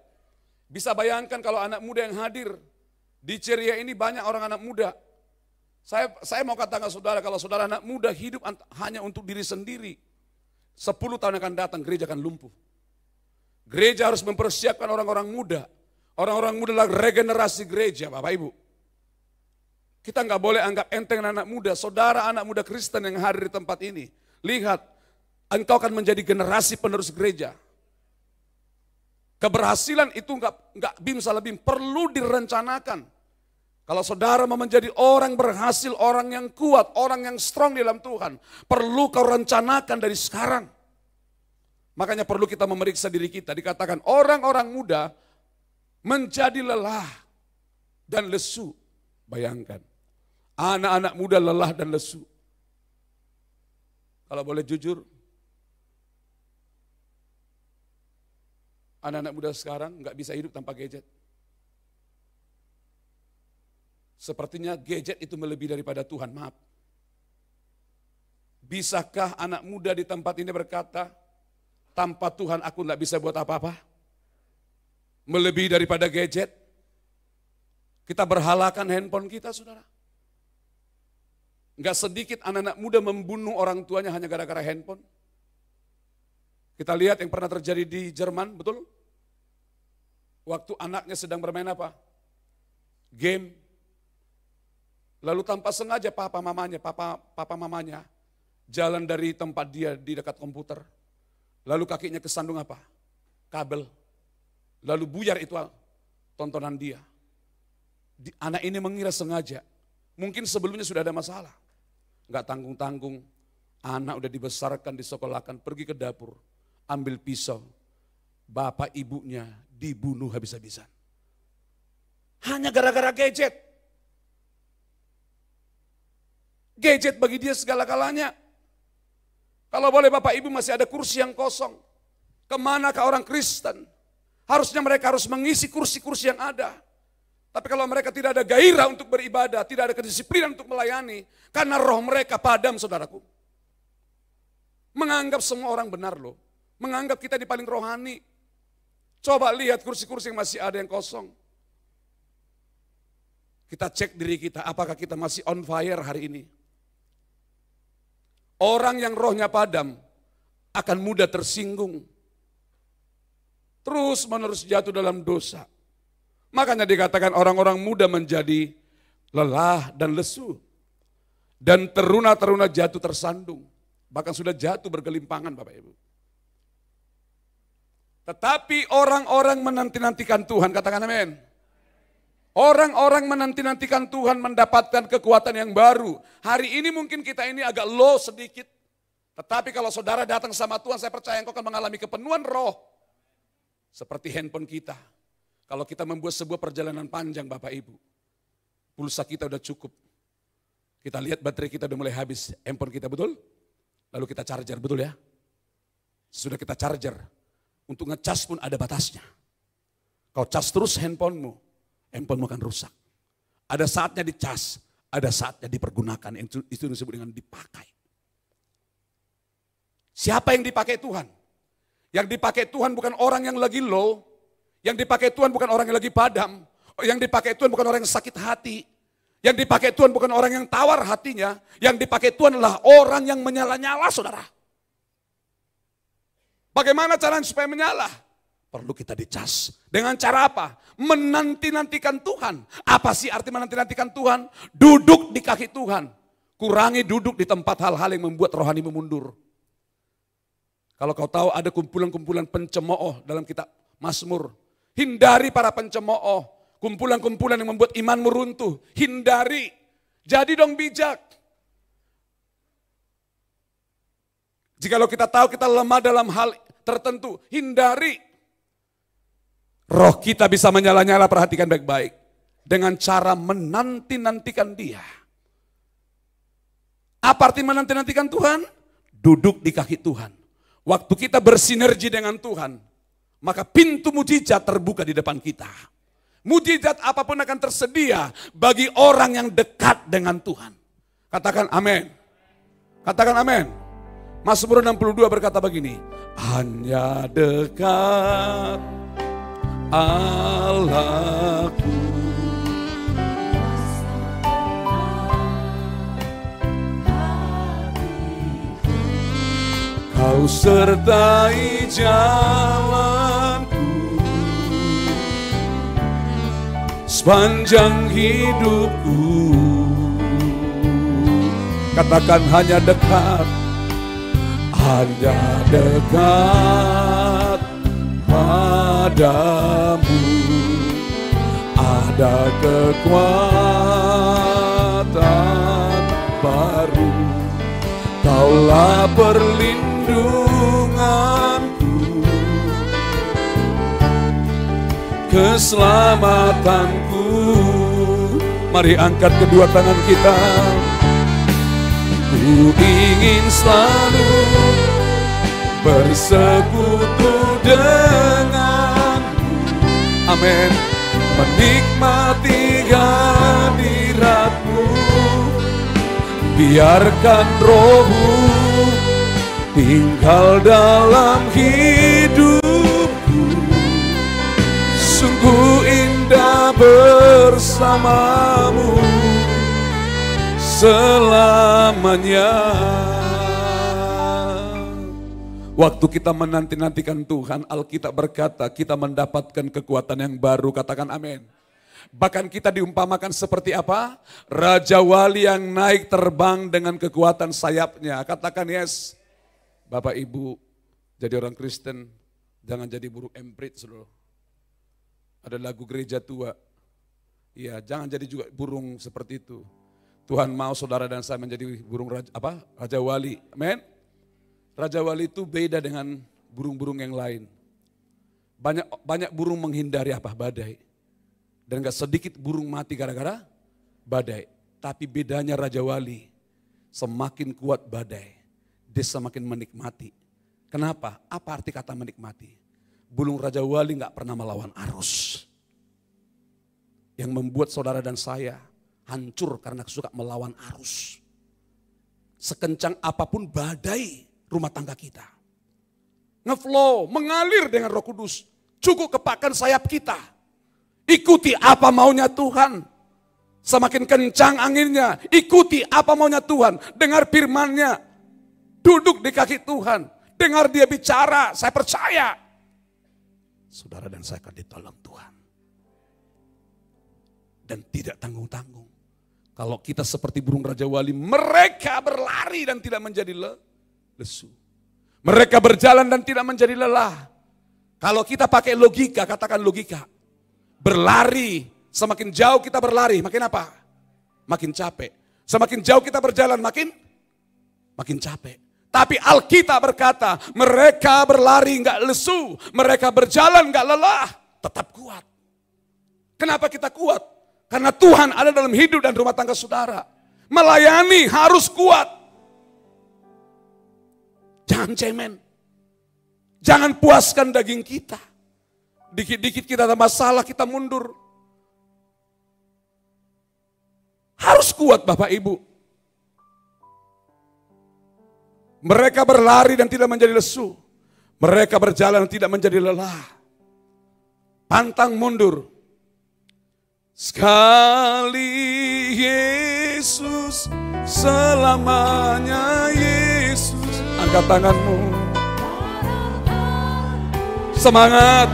Bisa bayangkan kalau anak muda yang hadir. Di ceria ini banyak orang anak muda. Saya mau katakan saudara, kalau saudara anak muda hidup hanya untuk diri sendiri. 10 tahun akan datang gereja akan lumpuh. Gereja harus mempersiapkan orang-orang muda. Orang-orang muda adalah regenerasi gereja, Bapak Ibu. Kita nggak boleh anggap enteng anak muda. Saudara anak muda Kristen yang hadir di tempat ini. Lihat. Engkau akan menjadi generasi penerus gereja. Keberhasilan itu enggak bim salah bim, perlu direncanakan. Kalau saudara mau menjadi orang berhasil, orang yang kuat, orang yang strong di dalam Tuhan, perlu kau rencanakan dari sekarang. Makanya perlu kita memeriksa diri kita. Dikatakan orang-orang muda menjadi lelah dan lesu. Bayangkan, anak-anak muda lelah dan lesu. Kalau boleh jujur, anak-anak muda sekarang nggak bisa hidup tanpa gadget. Sepertinya gadget itu melebihi daripada Tuhan, maaf. Bisakah anak muda di tempat ini berkata, tanpa Tuhan aku nggak bisa buat apa-apa? Melebihi daripada gadget. Kita berhalakan handphone kita, saudara. Nggak sedikit anak-anak muda membunuh orang tuanya hanya gara-gara handphone. Kita lihat yang pernah terjadi di Jerman, betul? Waktu anaknya sedang bermain apa? Game. Lalu tanpa sengaja papa mamanya jalan dari tempat dia di dekat komputer. Lalu kakinya kesandung apa? Kabel. Lalu buyar itu tontonan dia. Anak ini mengira sengaja. Mungkin sebelumnya sudah ada masalah. Enggak tanggung-tanggung. Anak udah dibesarkan, disekolahkan, pergi ke dapur. Ambil pisau, bapak ibunya dibunuh habis-habisan. Hanya gara-gara gadget. Gadget bagi dia segala-galanya. Kalau boleh bapak ibu masih ada kursi yang kosong. Kemanakah orang Kristen? Harusnya mereka harus mengisi kursi-kursi yang ada. Tapi kalau mereka tidak ada gairah untuk beribadah, tidak ada kedisiplinan untuk melayani, karena roh mereka padam, saudaraku. Menganggap semua orang benar loh. Menganggap kita ini paling rohani. Coba lihat kursi-kursi yang masih ada yang kosong. Kita cek diri kita, apakah kita masih on fire hari ini? Orang yang rohnya padam akan mudah tersinggung. Terus menerus jatuh dalam dosa. Makanya dikatakan orang-orang muda menjadi lelah dan lesu. Dan teruna-teruna jatuh tersandung. Bahkan sudah jatuh bergelimpangan Bapak Ibu. Tetapi orang-orang menanti-nantikan Tuhan, katakan amin. Orang-orang menanti-nantikan Tuhan mendapatkan kekuatan yang baru. Hari ini mungkin kita ini agak low sedikit. Tetapi kalau saudara datang sama Tuhan, saya percaya engkau akan mengalami kepenuhan roh. Seperti handphone kita. Kalau kita membuat sebuah perjalanan panjang Bapak Ibu. Pulsa kita udah cukup. Kita lihat baterai kita udah mulai habis. Handphone kita betul? Lalu kita charger, betul ya? Sudah kita charger. Untuk ngecas pun ada batasnya. Kau cas terus handphonemu akan rusak. Ada saatnya dicas, ada saatnya dipergunakan. Itu disebut dengan dipakai. Siapa yang dipakai Tuhan? Yang dipakai Tuhan bukan orang yang lagi low. Yang dipakai Tuhan bukan orang yang lagi padam. Yang dipakai Tuhan bukan orang yang sakit hati. Yang dipakai Tuhan bukan orang yang tawar hatinya. Yang dipakai Tuhan adalah orang yang menyala-nyala saudara. Bagaimana caranya supaya menyala? Perlu kita dicas. Dengan cara apa? Menanti-nantikan Tuhan. Apa sih arti menanti-nantikan Tuhan? Duduk di kaki Tuhan. Kurangi duduk di tempat hal-hal yang membuat rohanimu mundur. Kalau kau tahu ada kumpulan-kumpulan pencemooh dalam kitab Mazmur. Hindari para pencemooh. Kumpulan-kumpulan yang membuat imanmu runtuh. Hindari. Jadi dong bijak. Jikalau kita tahu kita lemah dalam hal tertentu, hindari. Roh kita bisa menyala-nyala, perhatikan baik-baik. Dengan cara menanti-nantikan dia. Apa arti menanti-nantikan Tuhan? Duduk di kaki Tuhan. Waktu kita bersinergi dengan Tuhan, maka pintu mujizat terbuka di depan kita. Mujizat apapun akan tersedia bagi orang yang dekat dengan Tuhan. Katakan amin. Katakan amin. Mazmur 62 berkata begini, hanya dekat Allahku, Kau sertai jalanku sepanjang hidupku. Katakan hanya dekat. Hanya dekat padamu ada kekuatan baru. Kaulah perlindunganku, keselamatanku. Mari angkat kedua tangan kita. Ku ingin selalu bersekutu denganmu. Amin. Menikmati hadiratmu. Biarkan rohmu tinggal dalam hidupku. Sungguh indah bersamamu selamanya. Waktu kita menanti-nantikan Tuhan, Alkitab berkata kita mendapatkan kekuatan yang baru. Katakan amin. Bahkan kita diumpamakan seperti apa? Raja Wali yang naik terbang dengan kekuatan sayapnya. Katakan yes. Bapak Ibu, jadi orang Kristen, jangan jadi burung emprit saudara. Ada lagu gereja tua. Iya, jangan jadi juga burung seperti itu. Tuhan mau saudara dan saya menjadi burung Raja Wali. Amin. Raja Wali itu beda dengan burung-burung yang lain. Banyak burung menghindari badai. Dan gak sedikit burung mati gara-gara badai. Tapi bedanya Raja Wali, semakin kuat badai, dia semakin menikmati. Kenapa? Apa arti kata menikmati? Burung Raja Wali gak pernah melawan arus. Yang membuat saudara dan saya hancur karena suka melawan arus. Sekencang apapun badai rumah tangga kita. Ngeflow, mengalir dengan Roh Kudus. Cukup kepakkan sayap kita. Ikuti apa maunya Tuhan. Semakin kencang anginnya, ikuti apa maunya Tuhan. Dengar firman-Nya. Duduk di kaki Tuhan. Dengar dia bicara, saya percaya. Saudara dan saya akan ditolong Tuhan. Dan tidak tanggung-tanggung. Kalau kita seperti burung Raja Wali, mereka berlari dan tidak menjadi lesu. Mereka berjalan dan tidak menjadi lelah. Kalau kita pakai logika, katakan logika. Berlari, semakin jauh kita berlari, makin apa? Makin capek. Semakin jauh kita berjalan, makin capek. Tapi Alkitab berkata, mereka berlari enggak lesu, mereka berjalan enggak lelah, tetap kuat. Kenapa kita kuat? Karena Tuhan ada dalam hidup dan rumah tangga saudara. Melayani harus kuat. Jangan cemen. Jangan puaskan daging kita. Dikit-dikit kita ada masalah, kita mundur. Harus kuat Bapak Ibu. Mereka berlari dan tidak menjadi lesu. Mereka berjalan dan tidak menjadi lelah. Pantang mundur. Sekali Yesus, selamanya Yesus. Angkat tanganmu. Semangat.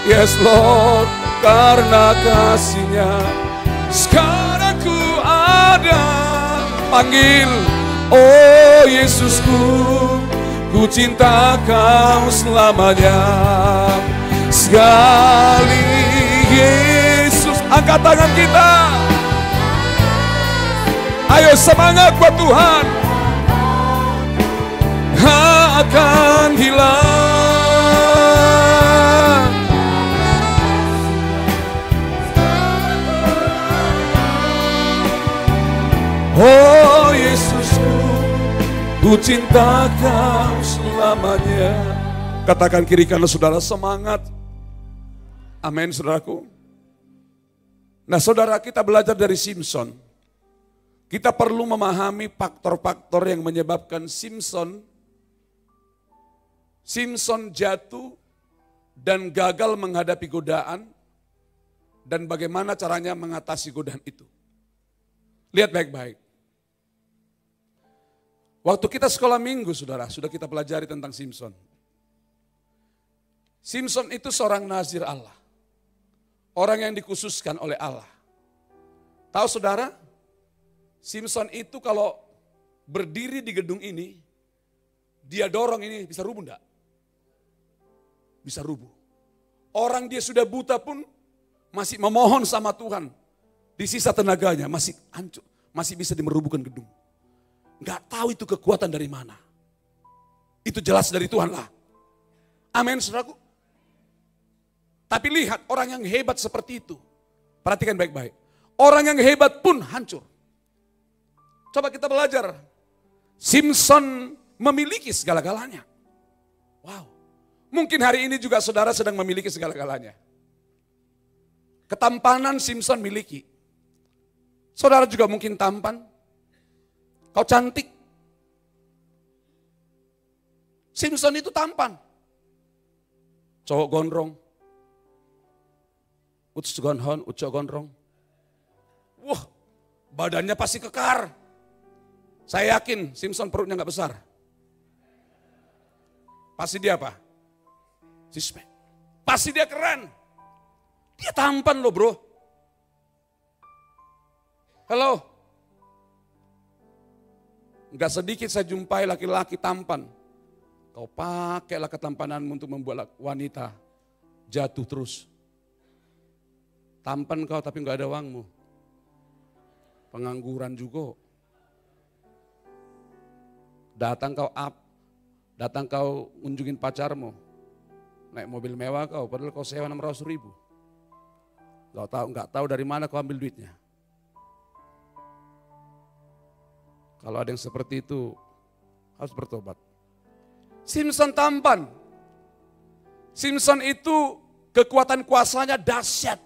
Yes Lord, karena kasih-Nya sekarang ku ada. Panggil, oh Yesusku, ku cinta Kau selamanya. Sekali Yesus, angkat tangan kita. Ayo semangat buat Tuhan. Akan hilang. Oh Yesusku, ku cinta Kau selamanya. Katakan kiri kanan saudara, semangat. Amin saudaraku. Nah saudara, kita belajar dari Simson. Kita perlu memahami faktor-faktor yang menyebabkan Simson jatuh dan gagal menghadapi godaan, dan bagaimana caranya mengatasi godaan itu. Lihat baik-baik. Waktu kita sekolah minggu, saudara, sudah kita pelajari tentang Simson. Simson itu seorang nazir Allah. Orang yang dikhususkan oleh Allah. Tahu saudara, Simson itu kalau berdiri di gedung ini, dia dorong ini bisa rubuh enggak? Bisa rubuh. Orang dia sudah buta pun masih memohon sama Tuhan. Di sisa tenaganya masih hancur, masih bisa dimerubuhkan gedung. Enggak tahu itu kekuatan dari mana. Itu jelas dari Tuhan lah. Amin saudaraku. Tapi lihat orang yang hebat seperti itu. Perhatikan baik-baik. Orang yang hebat pun hancur. Coba kita belajar. Simson memiliki segala-galanya. Wow. Mungkin hari ini juga saudara sedang memiliki segala-galanya. Ketampanan Simson miliki. Saudara juga mungkin tampan. Kau cantik. Simson itu tampan. Cowok gondrong. Ucok gondrong. Wah, badannya pasti kekar. Saya yakin Simson perutnya nggak besar. Pasti dia apa? Six-pack. Pasti dia keren. Dia tampan loh bro. Halo. Nggak sedikit saya jumpai laki-laki tampan. Kau pakailah ketampananmu untuk membuat wanita jatuh terus. Tampan kau tapi nggak ada uangmu. Pengangguran juga. Datang kau unjungin pacarmu. Naik mobil mewah kau, padahal kau sewa 600.000. Nggak tahu dari mana kau ambil duitnya. Kalau ada yang seperti itu, harus bertobat. Simson tampan. Simson itu kekuatan kuasanya dahsyat.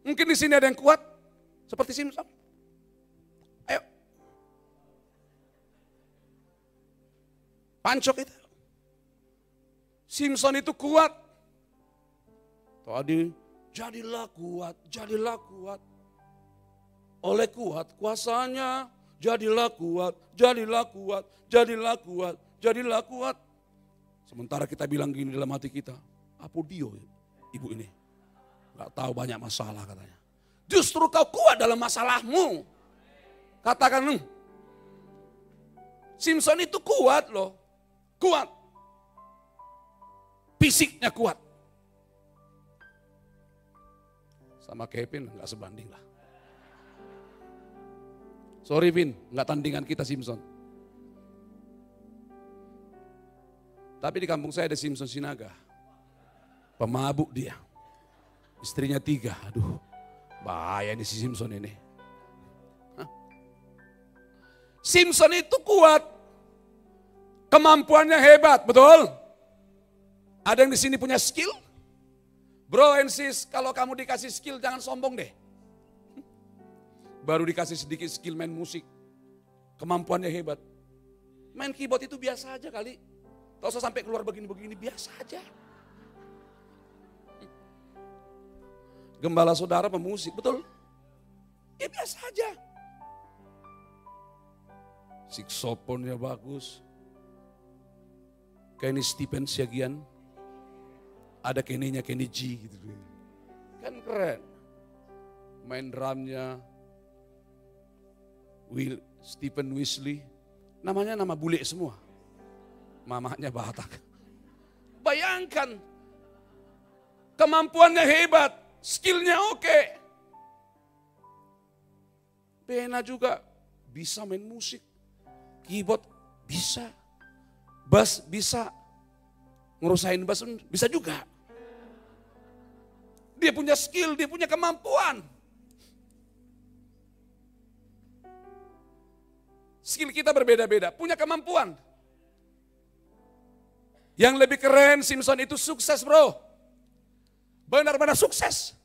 Mungkin di sini ada yang kuat seperti Simson. Ayo. Pancok itu. Simpson itu kuat. Tadi, jadilah kuat, jadilah kuat. Oleh kuat kuasanya, jadilah kuat, jadilah kuat, jadilah kuat, jadilah kuat. Sementara kita bilang gini dalam hati kita, apodio ibu ini. Gak tahu banyak masalah katanya. Justru kau kuat dalam masalahmu. Katakan, Simpson itu kuat loh. Kuat. Fisiknya kuat. Sama Kevin gak sebanding lah. Sorry Vin, gak tandingan kita Simpson. Tapi di kampung saya ada Simpson Sinaga. Pemabuk dia. Istrinya 3, aduh bahaya nih si Simpson ini. Simpson itu kuat. Kemampuannya hebat, betul? Ada yang di sini punya skill? Bro and sis, kalau kamu dikasih skill jangan sombong deh. Baru dikasih sedikit skill main musik. Kemampuannya hebat. Main keyboard itu biasa aja kali. Gak usah sampai keluar begini-begini, biasa aja. Gembala saudara pemusik, betul? Ya biasa aja. Siksofonnya bagus. Kenny Stephen Siagian. Ada Kenny-nya Kenny G gitu. Kan keren. Main drumnya Stephen Wesley. Namanya nama bule semua. Mamanya Batak. Bayangkan. Kemampuannya hebat. Skillnya oke. Pena juga bisa main musik. Keyboard bisa. Bass bisa. Ngerusain bass bisa juga. Dia punya skill, dia punya kemampuan. Skill kita berbeda-beda, punya kemampuan. Yang lebih keren, Simpson itu sukses bro. Benar-benar sukses.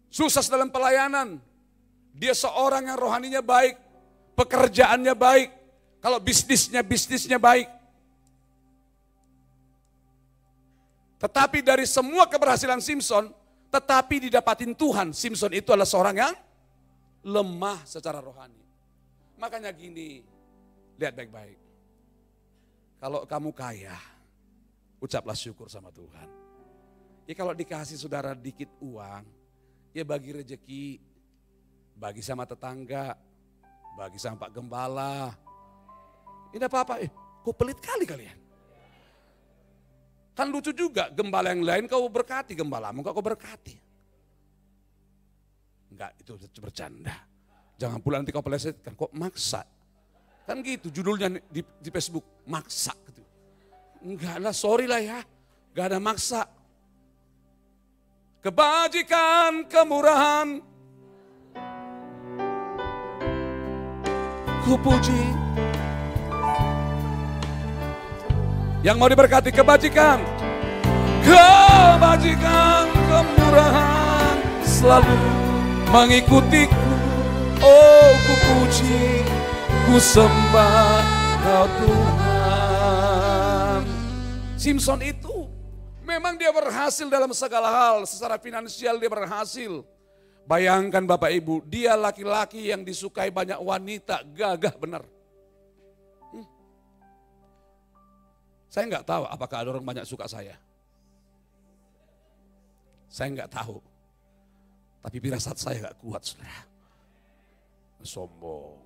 Sukses dalam pelayanan. Dia seorang yang rohaninya baik. Pekerjaannya baik. Kalau bisnisnya baik. Tetapi dari semua keberhasilan Simpson, tetapi didapatin Tuhan, Simpson itu adalah seorang yang lemah secara rohani. Makanya gini, lihat baik-baik. Kalau kamu kaya, ucaplah syukur sama Tuhan. Ya kalau dikasih saudara dikit uang, ya bagi rejeki, bagi sama tetangga, bagi sama Pak Gembala. Ini apa-apa, kok pelit kali kalian. Kan lucu juga, gembala yang lain kau berkati, gembalamu kau berkati. Enggak, itu bercanda. Jangan pula nanti kau pelesetkan, kok maksa. Kan gitu judulnya di Facebook, maksa gitu. Enggak lah, sorry lah ya, gak ada maksa. Kebajikan, kemurahan, ku puji. Yang mau diberkati kebajikan, kebajikan, kemurahan selalu mengikutiku. Oh ku puji, ku sembah Kau Tuhan. Simpson itu memang dia berhasil dalam segala hal. Secara finansial dia berhasil. Bayangkan Bapak Ibu, dia laki-laki yang disukai banyak wanita, gagah benar. Saya nggak tahu apakah ada orang banyak suka saya. Saya nggak tahu. Tapi firasat saya nggak kuat, saudara. Sombong.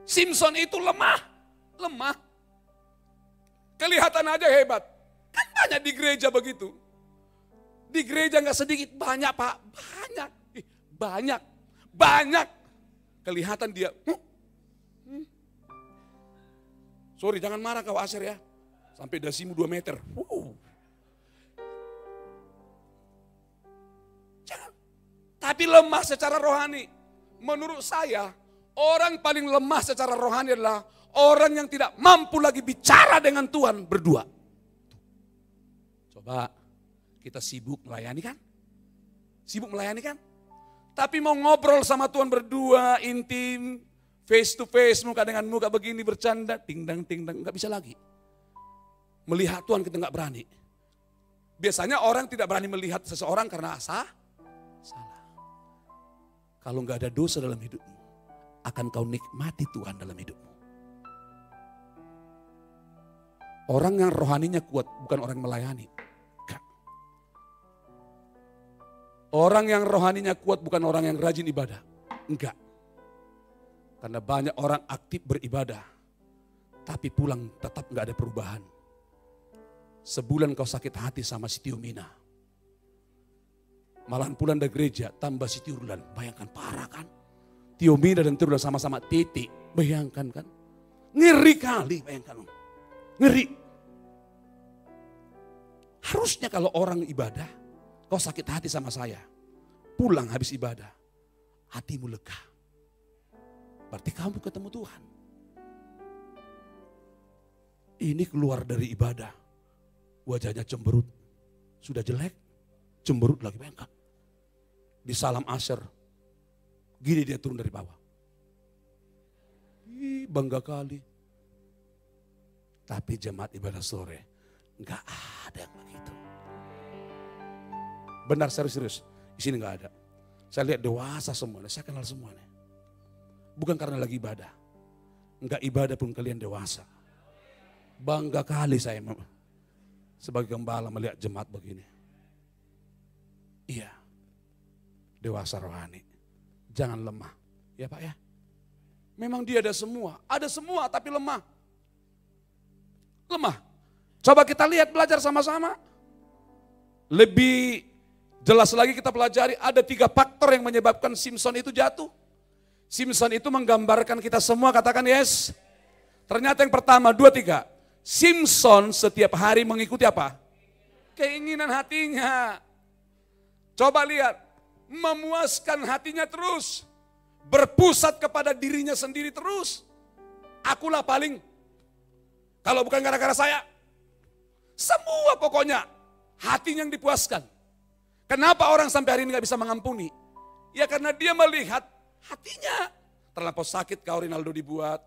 Simpson itu lemah. Kelihatan aja hebat. Kan banyak di gereja begitu. Di gereja nggak sedikit, banyak Pak. Banyak. Kelihatan dia. Sorry, jangan marah kau Aser ya. Sampai dasimu 2 meter. Jangan. Tapi lemah secara rohani. Menurut saya, orang paling lemah secara rohani adalah orang yang tidak mampu lagi bicara dengan Tuhan berdua. Coba, kita sibuk melayani kan? Tapi mau ngobrol sama Tuhan berdua, intim, face to face, muka dengan muka begini bercanda, ting dang, nggak bisa lagi. Melihat Tuhan kita nggak berani. Biasanya orang tidak berani melihat seseorang karena salah. Kalau nggak ada dosa dalam hidupmu, akan kau nikmati Tuhan dalam hidupmu. Orang yang rohaninya kuat bukan orang yang melayani. Enggak. Orang yang rohaninya kuat bukan orang yang rajin ibadah. Enggak. Karena banyak orang aktif beribadah, tapi pulang tetap nggak ada perubahan. Sebulan kau sakit hati sama si Tiomina. Malahan pulang dari gereja tambah si Tirulan. Bayangkan parah kan? Tiomina dan Tirulan sama-sama titik. Bayangkan kan? Ngeri kali bayangkan. Ngeri. Harusnya kalau orang ibadah, kau sakit hati sama saya. Pulang habis ibadah, hatimu lega. Berarti kamu ketemu Tuhan. Ini keluar dari ibadah. Wajahnya cemberut. Sudah jelek, cemberut lagi, bayangkan. Di salam asyar, gini dia turun dari bawah. Ih, bangga kali. Tapi jemaat ibadah sore, enggak ada yang begitu. Benar, serius. Di sini enggak ada. Saya lihat dewasa semuanya, saya kenal semuanya. Bukan karena lagi ibadah. Enggak ibadah pun kalian dewasa. Bangga kali saya sebagai gembala melihat jemaat begini. Iya. Dewasa rohani. Jangan lemah. Ya Pak ya. Memang dia ada semua. Ada semua tapi lemah. Lemah. Coba kita lihat, belajar sama-sama. Lebih jelas lagi kita pelajari, ada 3 faktor yang menyebabkan Simpson itu jatuh. Simpson itu menggambarkan kita semua, katakan yes. Ternyata yang pertama, 2, 3. Simpson setiap hari mengikuti apa? Keinginan hatinya. Coba lihat, memuaskan hatinya terus. Berpusat kepada dirinya sendiri terus. Akulah paling, kalau bukan gara-gara saya. Semua pokoknya, hatinya yang dipuaskan. Kenapa orang sampai hari ini gak bisa mengampuni? Ya karena dia melihat hatinya. Terlampau sakit kau Rinaldo dibuat.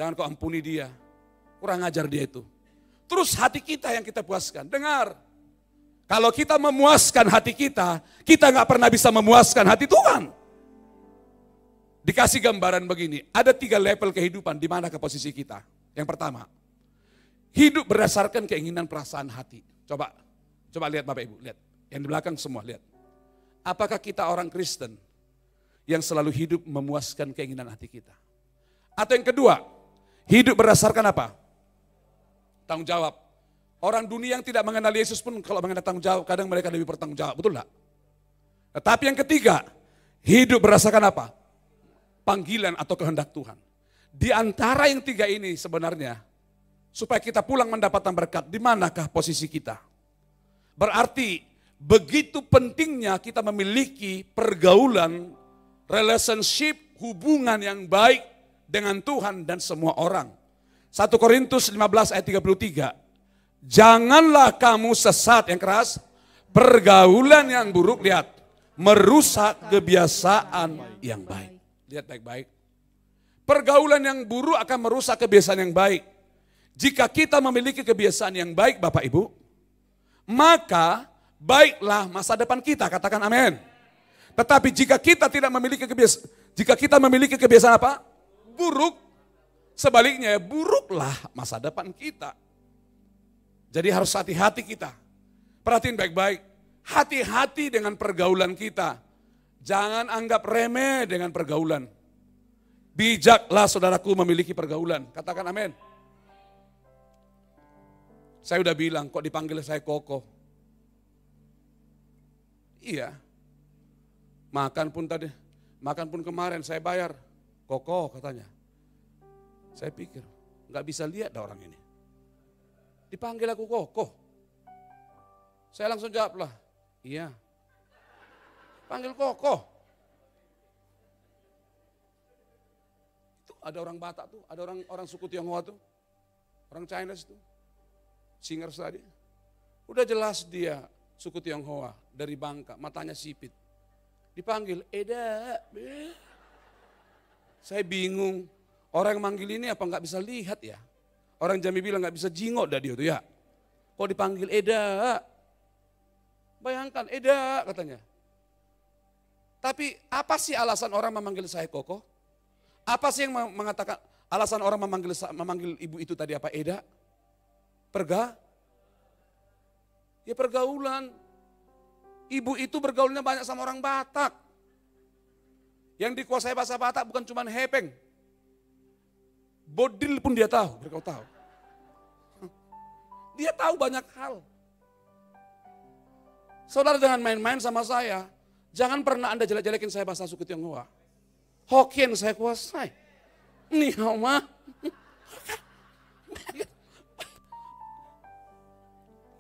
Jangan kau ampuni dia. Kurang ajar dia itu. Terus hati kita yang kita puaskan. Dengar. Kalau kita memuaskan hati kita gak pernah bisa memuaskan hati Tuhan. Dikasih gambaran begini. Ada 3 level kehidupan di mana ke posisi kita. Yang pertama. Hidup berdasarkan keinginan perasaan hati. Coba lihat Bapak Ibu. Lihat. Yang di belakang semua lihat. Apakah kita orang Kristen yang selalu hidup memuaskan keinginan hati kita? Atau yang kedua, hidup berdasarkan apa? Tanggung jawab. Orang dunia yang tidak mengenal Yesus pun kalau mengenal tanggung jawab, kadang mereka lebih bertanggung jawab, betul enggak? Tetapi yang ketiga, hidup berdasarkan apa? Panggilan atau kehendak Tuhan. Di antara yang 3 ini sebenarnya, supaya kita pulang mendapatkan berkat, di manakah posisi kita? Berarti begitu pentingnya kita memiliki pergaulan, relationship, hubungan yang baik dengan Tuhan dan semua orang. 1 Korintus 15 ayat 33. Janganlah kamu sesat, yang keras, pergaulan yang buruk, lihat, merusak kebiasaan yang baik. Lihat baik-baik. Pergaulan yang buruk akan merusak kebiasaan yang baik. Jika kita memiliki kebiasaan yang baik Bapak Ibu, maka baiklah masa depan kita, katakan amin. Tetapi jika kita tidak memiliki kebiasaan, jika kita memiliki kebiasaan apa? Buruk, sebaliknya buruklah masa depan kita. Jadi harus hati-hati kita. Perhatiin baik-baik. Hati-hati dengan pergaulan kita. Jangan anggap remeh dengan pergaulan. Bijaklah saudaraku memiliki pergaulan. Katakan amin. Saya udah bilang, kok dipanggil saya Koko? Iya. Makan pun kemarin saya bayar. Koko katanya. Saya pikir, nggak bisa lihat dah orang ini. Dipanggil aku Koko. Saya langsung jawab lah, iya. Panggil Koko. Itu ada orang Batak tuh, ada orang suku Tionghoa tuh. Orang Chinese tuh. Singers tadi. Udah jelas dia suku Tionghoa dari Bangka, matanya sipit. Dipanggil, Eda. Saya bingung. Orang yang manggil ini apa nggak bisa lihat ya? Orang Jambi bilang nggak bisa jingok dah dia tuh ya. Kok dipanggil Eda? Bayangkan Eda katanya. Tapi apa sih alasan orang memanggil saya Koko? Apa sih yang mengatakan alasan orang memanggil ibu itu tadi apa Eda? Ya pergaulan. Ibu itu bergaulnya banyak sama orang Batak. Yang dikuasai bahasa Batak bukan cuma hepeng. Bodil pun dia tahu, biar kau tahu. Dia tahu banyak hal. Saudara jangan main-main sama saya. Jangan pernah Anda jelek-jelekin saya bahasa suku Tionghoa. Hokkien saya kuasai. Ni hao ma.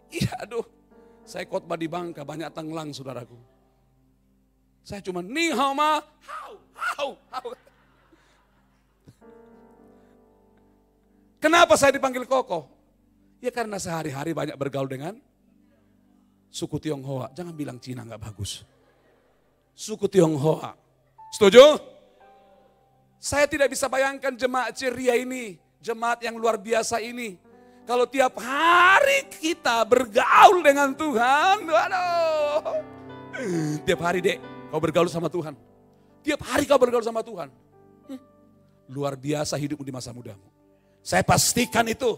Iya aduh. Saya khotbah di Bangka banyak tenglang saudaraku. Saya cuma ni hao ma. Hau. Kenapa saya dipanggil Koko? Ya karena sehari-hari banyak bergaul dengan suku Tionghoa. Jangan bilang Cina nggak bagus. Suku Tionghoa. Setuju? Saya tidak bisa bayangkan jemaat ceria ini. Jemaat yang luar biasa ini. Kalau tiap hari kita bergaul dengan Tuhan. Aduh. Tiap hari dek kau bergaul sama Tuhan. Tiap hari kau bergaul sama Tuhan. Luar biasa hidupmu di masa mudamu. Saya pastikan itu.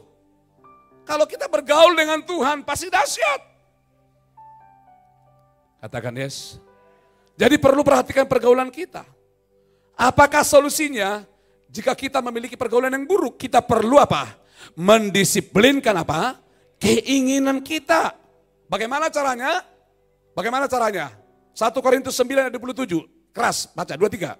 Kalau kita bergaul dengan Tuhan pasti dahsyat. Katakan yes. Jadi perlu perhatikan pergaulan kita. Apakah solusinya? Jika kita memiliki pergaulan yang buruk, kita perlu apa? Mendisiplinkan apa? Keinginan kita. Bagaimana caranya? 1 Korintus 9 ayat 27. Keras, baca 23.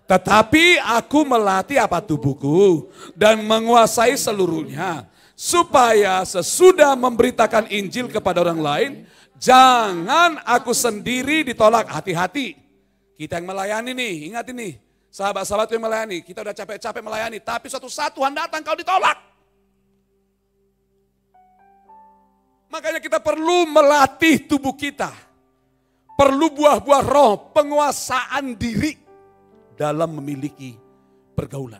Tetapi aku melatih apa tubuhku dan menguasai seluruhnya. Supaya sesudah memberitakan Injil kepada orang lain, jangan aku sendiri ditolak. Hati-hati. Kita yang melayani nih, ingat ini. Sahabat-sahabat yang melayani, kita udah capek-capek melayani. Tapi suatu saat Tuhan datang kau ditolak. Makanya kita perlu melatih tubuh kita. Perlu buah-buah roh, penguasaan diri. Dalam memiliki pergaulan.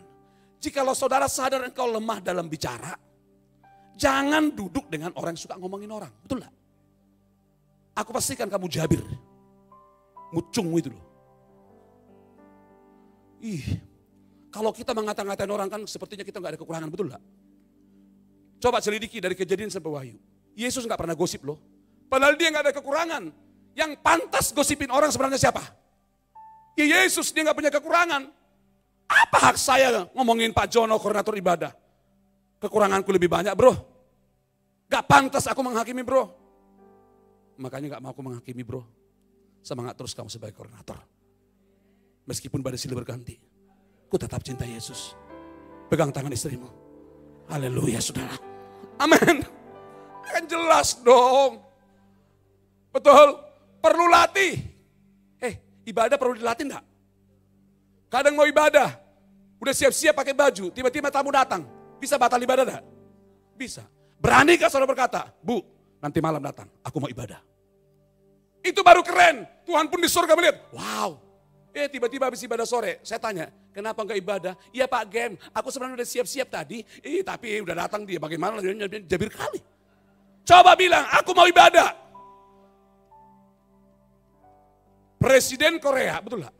Jikalau saudara sadar engkau lemah dalam bicara, jangan duduk dengan orang yang suka ngomongin orang. Betul gak? Aku pastikan kamu jabir. Mucungmu itu loh. Kalau kita mengata-ngatain orang kan sepertinya kita gak ada kekurangan. Betul gak? Coba selidiki dari Kejadian sampai Wahyu. Yesus gak pernah gosip loh. Padahal dia gak ada kekurangan. Yang pantas gosipin orang sebenarnya siapa? Ya Yesus, dia gak punya kekurangan. Apa hak saya ngomongin Pak Jono, koordinator ibadah? Kekuranganku lebih banyak bro. Gak pantas aku menghakimi bro. Makanya gak mau aku menghakimi bro. Semangat terus kamu sebagai koordinator. Meskipun badai silih berganti. Ku tetap cinta Yesus. Pegang tangan istrimu. Haleluya saudara. Amin. Kan jelas dong. Betul. Perlu latih. Ibadah perlu dilatih enggak? Kadang mau ibadah, udah siap-siap pakai baju, tiba-tiba tamu datang. Bisa batal ibadah enggak? Bisa. Beranikah saudara berkata, Bu, nanti malam datang, aku mau ibadah. Itu baru keren. Tuhan pun di surga melihat, wow. Tiba-tiba habis ibadah sore, saya tanya, kenapa enggak ibadah? Iya Pak Gem, aku sebenarnya udah siap-siap tadi, tapi udah datang dia, bagaimana? Jabir kali. Coba bilang, aku mau ibadah. Presiden Korea, betul gak?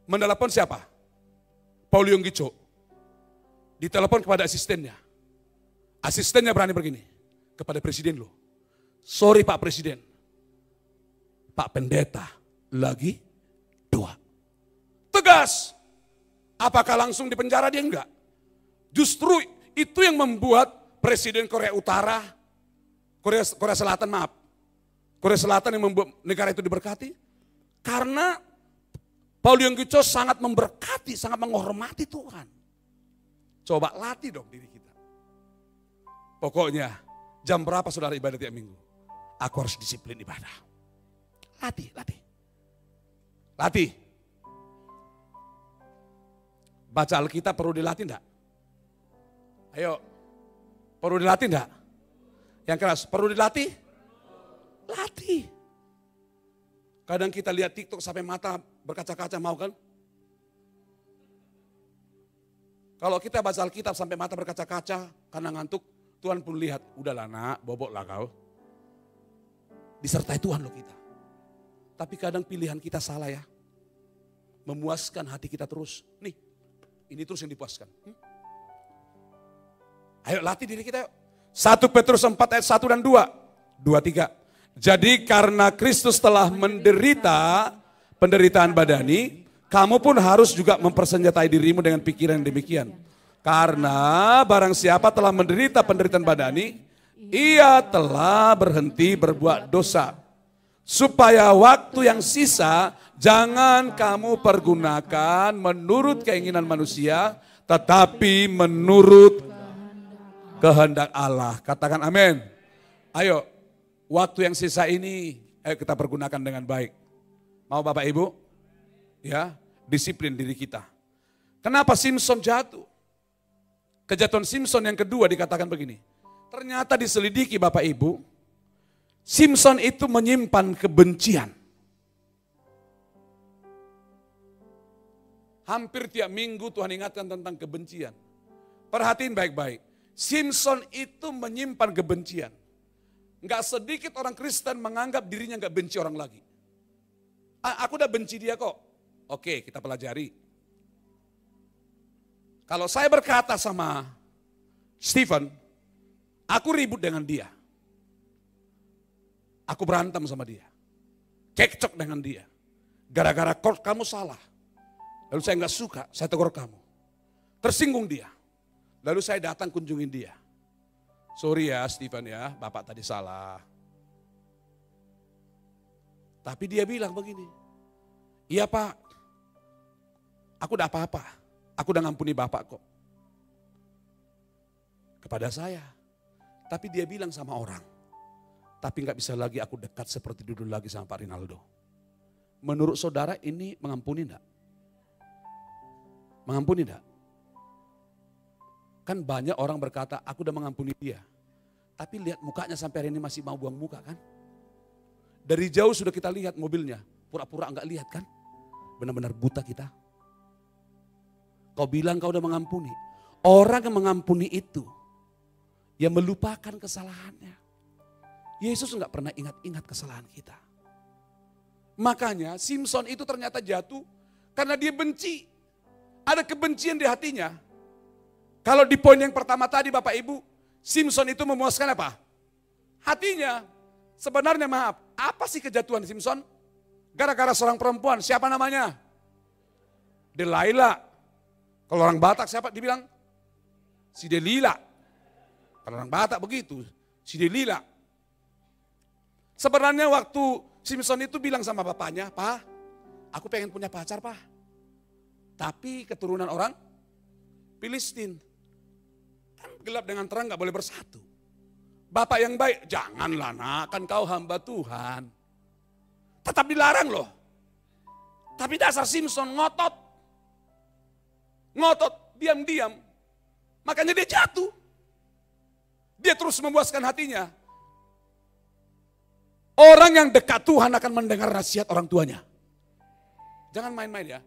Menelepon siapa? Paul Yonggi-cho. Ditelepon kepada asistennya. Asistennya berani begini. Kepada presiden loh. Sorry Pak Presiden. Pak Pendeta lagi 2. Tegas. Apakah langsung dipenjara dia? Enggak. Justru itu yang membuat Presiden Korea Utara, Korea Selatan maaf. Korea Selatan yang membuat negara itu diberkati. Karena Paul Yonggi-cho sangat memberkati, sangat menghormati Tuhan. Coba latih dong diri kita. Pokoknya jam berapa saudara ibadah tiap minggu? Aku harus disiplin ibadah. Latih. Baca Alkitab perlu dilatih enggak? Ayo, perlu dilatih enggak? Yang keras, perlu dilatih? Latih. Kadang kita lihat TikTok sampai mata berkaca-kaca mau kan? Kalau kita baca Alkitab sampai mata berkaca-kaca karena ngantuk, Tuhan pun lihat, udahlah nak, boboklah kau. Disertai Tuhan loh kita. Tapi kadang pilihan kita salah ya. Memuaskan hati kita terus. Nih, ini terus yang dipuaskan. Ayo latih diri kita yuk. 1 Petrus 4 ayat 1 dan 2. 2, 3. Jadi karena Kristus telah menderita penderitaan badani, kamu pun harus juga mempersenjatai dirimu dengan pikiran yang demikian. Karena barang siapa telah menderita penderitaan badani, ia telah berhenti berbuat dosa. Supaya waktu yang sisa jangan kamu pergunakan menurut keinginan manusia, tetapi menurut kehendak Allah. Katakan amin. Ayo, waktu yang sisa ini, ayo kita pergunakan dengan baik. Mau Bapak Ibu? Ya, disiplin diri kita. Kenapa Simpson jatuh? Kejatuhan Simpson yang kedua dikatakan begini. Ternyata diselidiki Bapak Ibu, Simpson itu menyimpan kebencian. Hampir tiap minggu Tuhan ingatkan tentang kebencian. Perhatiin baik-baik. Simpson itu menyimpan kebencian. Enggak sedikit orang Kristen menganggap dirinya enggak benci orang lagi. Aku udah benci dia kok. Oke, kita pelajari. Kalau saya berkata sama Stephen, aku ribut dengan dia. Aku berantem sama dia. Cekcok dengan dia. Gara-gara kamu salah. Lalu saya enggak suka, saya tegur kamu. Tersinggung dia. Lalu saya datang kunjungin dia. Sorry ya Stephen ya, Bapak tadi salah. Tapi dia bilang begini, iya Pak, aku udah apa-apa, aku udah ngampuni Bapak kok. Kepada saya, tapi dia bilang sama orang, tapi gak bisa lagi aku dekat seperti dulu lagi sama Pak Rinaldo. Menurut saudara ini mengampuni enggak? Mengampuni enggak? Kan banyak orang berkata, aku udah mengampuni dia. Tapi lihat mukanya sampai hari ini masih mau buang muka kan? Dari jauh sudah kita lihat mobilnya, pura-pura enggak lihat kan? Benar-benar buta kita. Kau bilang kau udah mengampuni. Orang yang mengampuni itu, yang melupakan kesalahannya. Yesus enggak pernah ingat-ingat kesalahan kita. Makanya Simpson itu ternyata jatuh karena dia benci. Ada kebencian di hatinya. Kalau di poin yang pertama tadi Bapak Ibu, Simpson itu memuaskan apa? Hatinya. Sebenarnya maaf, apa sih kejatuhan Simpson? Gara-gara seorang perempuan, siapa namanya? Delilah. Kalau orang Batak siapa dibilang? Si Delila. Kalau orang Batak begitu, si Delila. Sebenarnya waktu Simpson itu bilang sama bapaknya, Pak, aku pengen punya pacar Pak. Tapi keturunan orang Filistin. Gelap dengan terang gak boleh bersatu. Bapak yang baik, janganlah nak, kan kau hamba Tuhan. Tetap dilarang loh. Tapi dasar Simpson ngotot. Ngotot, diam-diam. Makanya dia jatuh. Dia terus memuaskan hatinya. Orang yang dekat Tuhan akan mendengar nasihat orang tuanya. Jangan main-main ya.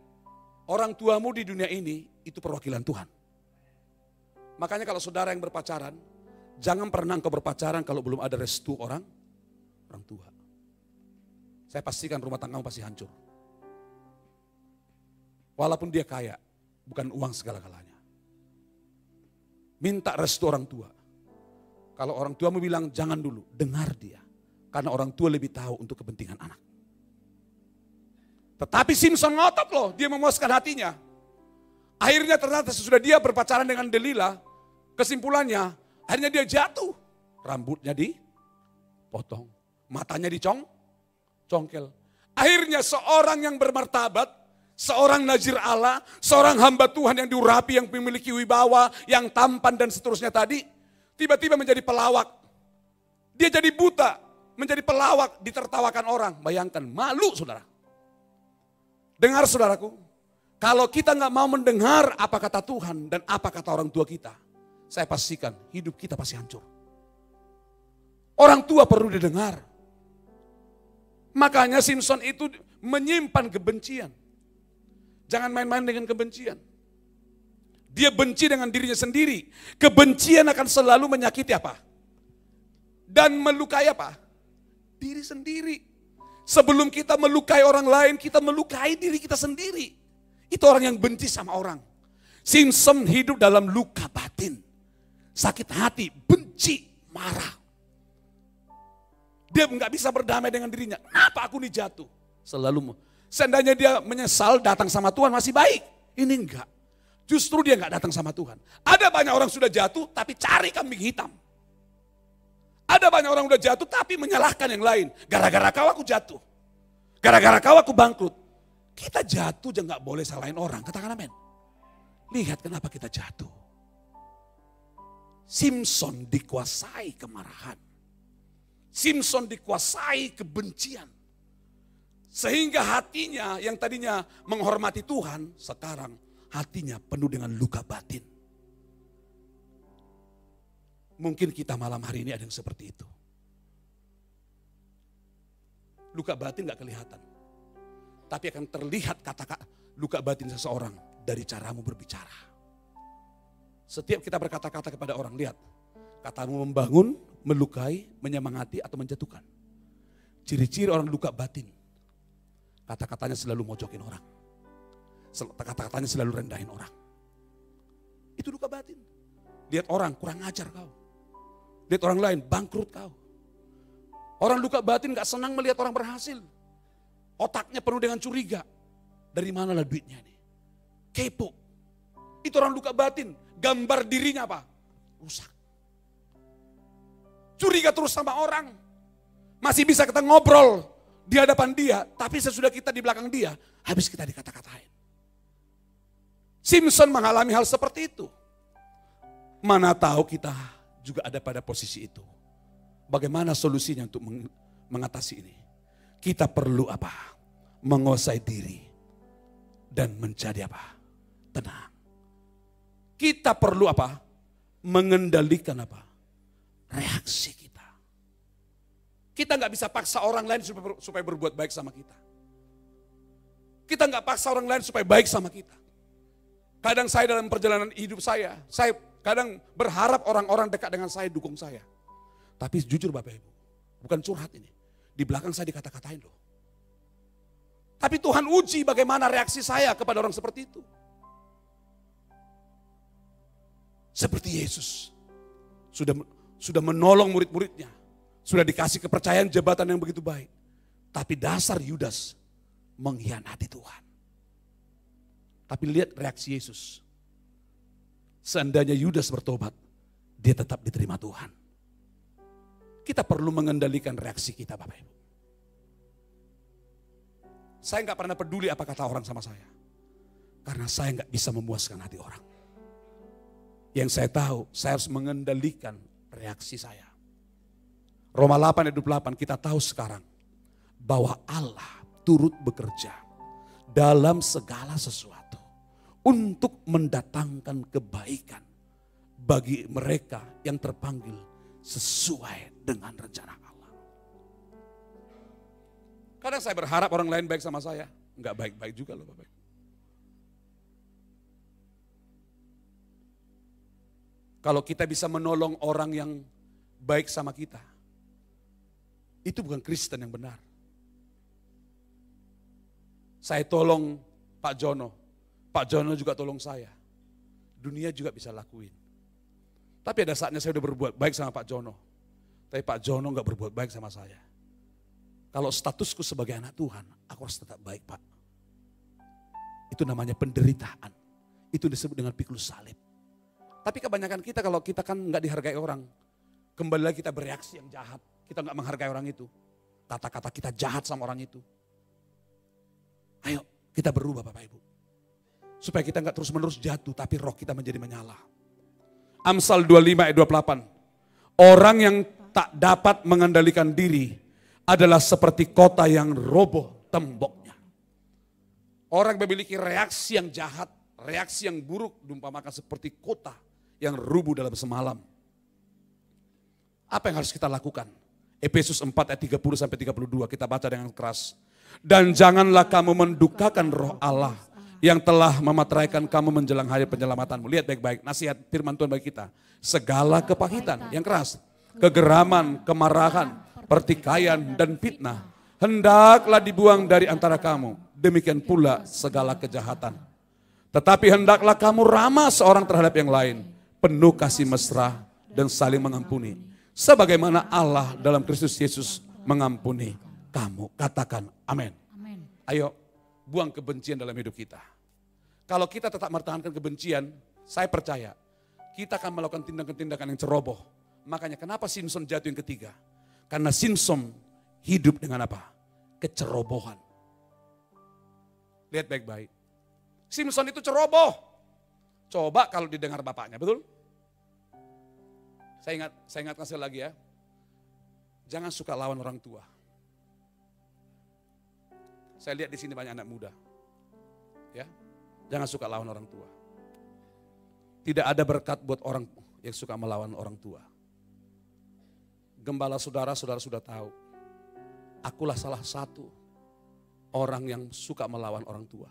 Orang tuamu di dunia ini, itu perwakilan Tuhan. Makanya kalau saudara yang berpacaran, jangan pernah engkau berpacaran kalau belum ada restu orang tua. Saya pastikan rumah tanggamu pasti hancur. Walaupun dia kaya, bukan uang segala-galanya. Minta restu orang tua. Kalau orang tuamu bilang jangan dulu, dengar dia. Karena orang tua lebih tahu untuk kepentingan anak. Tetapi Simpson ngotot loh, dia memuaskan hatinya. Akhirnya ternyata sesudah dia berpacaran dengan Delila, kesimpulannya akhirnya dia jatuh. Rambutnya dipotong, matanya dicongkel. Akhirnya seorang yang bermartabat, seorang nazir Allah, seorang hamba Tuhan yang diurapi, yang memiliki wibawa, yang tampan dan seterusnya tadi, tiba-tiba menjadi pelawak. Dia jadi buta, menjadi pelawak, ditertawakan orang. Bayangkan, malu saudara. Dengar saudaraku. Kalau kita nggak mau mendengar apa kata Tuhan dan apa kata orang tua kita, saya pastikan hidup kita pasti hancur. Orang tua perlu didengar. Makanya Simpson itu menyimpan kebencian. Jangan main-main dengan kebencian. Dia benci dengan dirinya sendiri. Kebencian akan selalu menyakiti apa? Dan melukai apa? Diri sendiri. Sebelum kita melukai orang lain, kita melukai diri kita sendiri. Itu orang yang benci sama orang. Simpson hidup dalam luka batin. Sakit hati, benci, marah. Dia nggak bisa berdamai dengan dirinya. Kenapa aku dijatuh? Selalu. Seandainya dia menyesal datang sama Tuhan masih baik. Ini enggak. Justru dia nggak datang sama Tuhan. Ada banyak orang sudah jatuh tapi cari kambing hitam. Ada banyak orang sudah jatuh tapi menyalahkan yang lain. Gara-gara kau aku jatuh. Gara-gara kau aku bangkrut. Kita jatuh aja nggak boleh salahin orang. Katakan amin. Lihat kenapa kita jatuh. Simpson dikuasai kemarahan. Simpson dikuasai kebencian. Sehingga hatinya yang tadinya menghormati Tuhan, sekarang hatinya penuh dengan luka batin. Mungkin kita malam hari ini ada yang seperti itu. Luka batin gak kelihatan. Tapi akan terlihat kata-kata luka batin seseorang dari caramu berbicara. Setiap kita berkata-kata kepada orang, lihat. Katamu membangun, melukai, menyemangati atau menjatuhkan. Ciri-ciri orang luka batin. Kata-katanya selalu mojokin orang. Kata-katanya selalu rendahin orang. Itu luka batin. Lihat orang kurang ajar kau. Lihat orang lain bangkrut kau. Orang luka batin gak senang melihat orang berhasil. Otaknya penuh dengan curiga. Dari manalah duitnya ini? Kepo. Itu orang luka batin. Gambar dirinya apa? Rusak. Curiga terus sama orang. Masih bisa kita ngobrol di hadapan dia. Tapi sesudah kita di belakang dia, habis kita dikata-katain. Simpson mengalami hal seperti itu. Mana tahu kita juga ada pada posisi itu. Bagaimana solusinya untuk mengatasi ini? Kita perlu apa? Menguasai diri. Dan menjadi apa? Tenang. Kita perlu apa? Mengendalikan apa? Reaksi kita. Kita nggak bisa paksa orang lain supaya berbuat baik sama kita. Kita nggak paksa orang lain supaya baik sama kita. Kadang saya dalam perjalanan hidup saya kadang berharap orang-orang dekat dengan saya dukung saya. Tapi jujur Bapak Ibu, bukan curhat ini. Di belakang saya dikata-katain loh. Tapi Tuhan uji bagaimana reaksi saya kepada orang seperti itu. Seperti Yesus. Sudah menolong murid-muridnya. Sudah dikasih kepercayaan jabatan yang begitu baik. Tapi dasar Yudas mengkhianati Tuhan. Tapi lihat reaksi Yesus. Seandainya Yudas bertobat, dia tetap diterima Tuhan. Kita perlu mengendalikan reaksi kita Bapak Ibu. Saya nggak pernah peduli apa kata orang sama saya. Karena saya nggak bisa memuaskan hati orang. Yang saya tahu, saya harus mengendalikan reaksi saya. Roma 8 ayat 28 kita tahu sekarang bahwa Allah turut bekerja dalam segala sesuatu untuk mendatangkan kebaikan bagi mereka yang terpanggil sesuai dengan rencana Allah. Kadang saya berharap orang lain baik sama saya, enggak baik-baik juga loh Bapak. Kalau kita bisa menolong orang yang baik sama kita, itu bukan Kristen yang benar. Saya tolong Pak Jono. Pak Jono juga tolong saya. Dunia juga bisa lakuin. Tapi ada saatnya saya udah berbuat baik sama Pak Jono. Tapi Pak Jono gak berbuat baik sama saya. Kalau statusku sebagai anak Tuhan, aku harus tetap baik Pak. Itu namanya penderitaan. Itu disebut dengan pikul salib. Tapi kebanyakan kita kalau kita kan gak dihargai orang. Kembali lagi kita bereaksi yang jahat. Kita gak menghargai orang itu. Kata-kata kita jahat sama orang itu. Ayo kita berubah Bapak Ibu. Supaya kita gak terus-menerus jatuh tapi roh kita menjadi menyala. Amsal 25 ayat 28. Orang yang tak dapat mengendalikan diri adalah seperti kota yang roboh temboknya. Orang memiliki reaksi yang jahat, reaksi yang buruk, diumpamakan seperti kota yang rubuh dalam semalam. Apa yang harus kita lakukan? Efesus 4 ayat 30 sampai 32 kita baca dengan keras. Dan janganlah kamu mendukakan roh Allah yang telah memateraikan kamu menjelang hari penyelamatanmu. Lihat baik-baik nasihat firman Tuhan bagi kita. Segala kepahitan yang keras, kegeraman, kemarahan, pertikaian dan fitnah hendaklah dibuang dari antara kamu. Demikian pula segala kejahatan. Tetapi hendaklah kamu ramah seorang terhadap yang lain, penuh kasih mesra dan saling mengampuni. Sebagaimana Allah dalam Kristus Yesus mengampuni kamu. Katakan amin. Ayo buang kebencian dalam hidup kita. Kalau kita tetap mempertahankan kebencian, saya percaya kita akan melakukan tindakan-tindakan yang ceroboh. Makanya kenapa Simpson jatuh yang ketiga? Karena Simpson hidup dengan apa? Kecerobohan. Lihat baik-baik. Simpson itu ceroboh. Coba kalau didengar bapaknya, betul? Saya ingatkan sekali lagi ya. Jangan suka lawan orang tua. Saya lihat di sini banyak anak muda. Ya, jangan suka lawan orang tua. Tidak ada berkat buat orang yang suka melawan orang tua. Gembala saudara sudah tahu. Akulah salah satu orang yang suka melawan orang tua.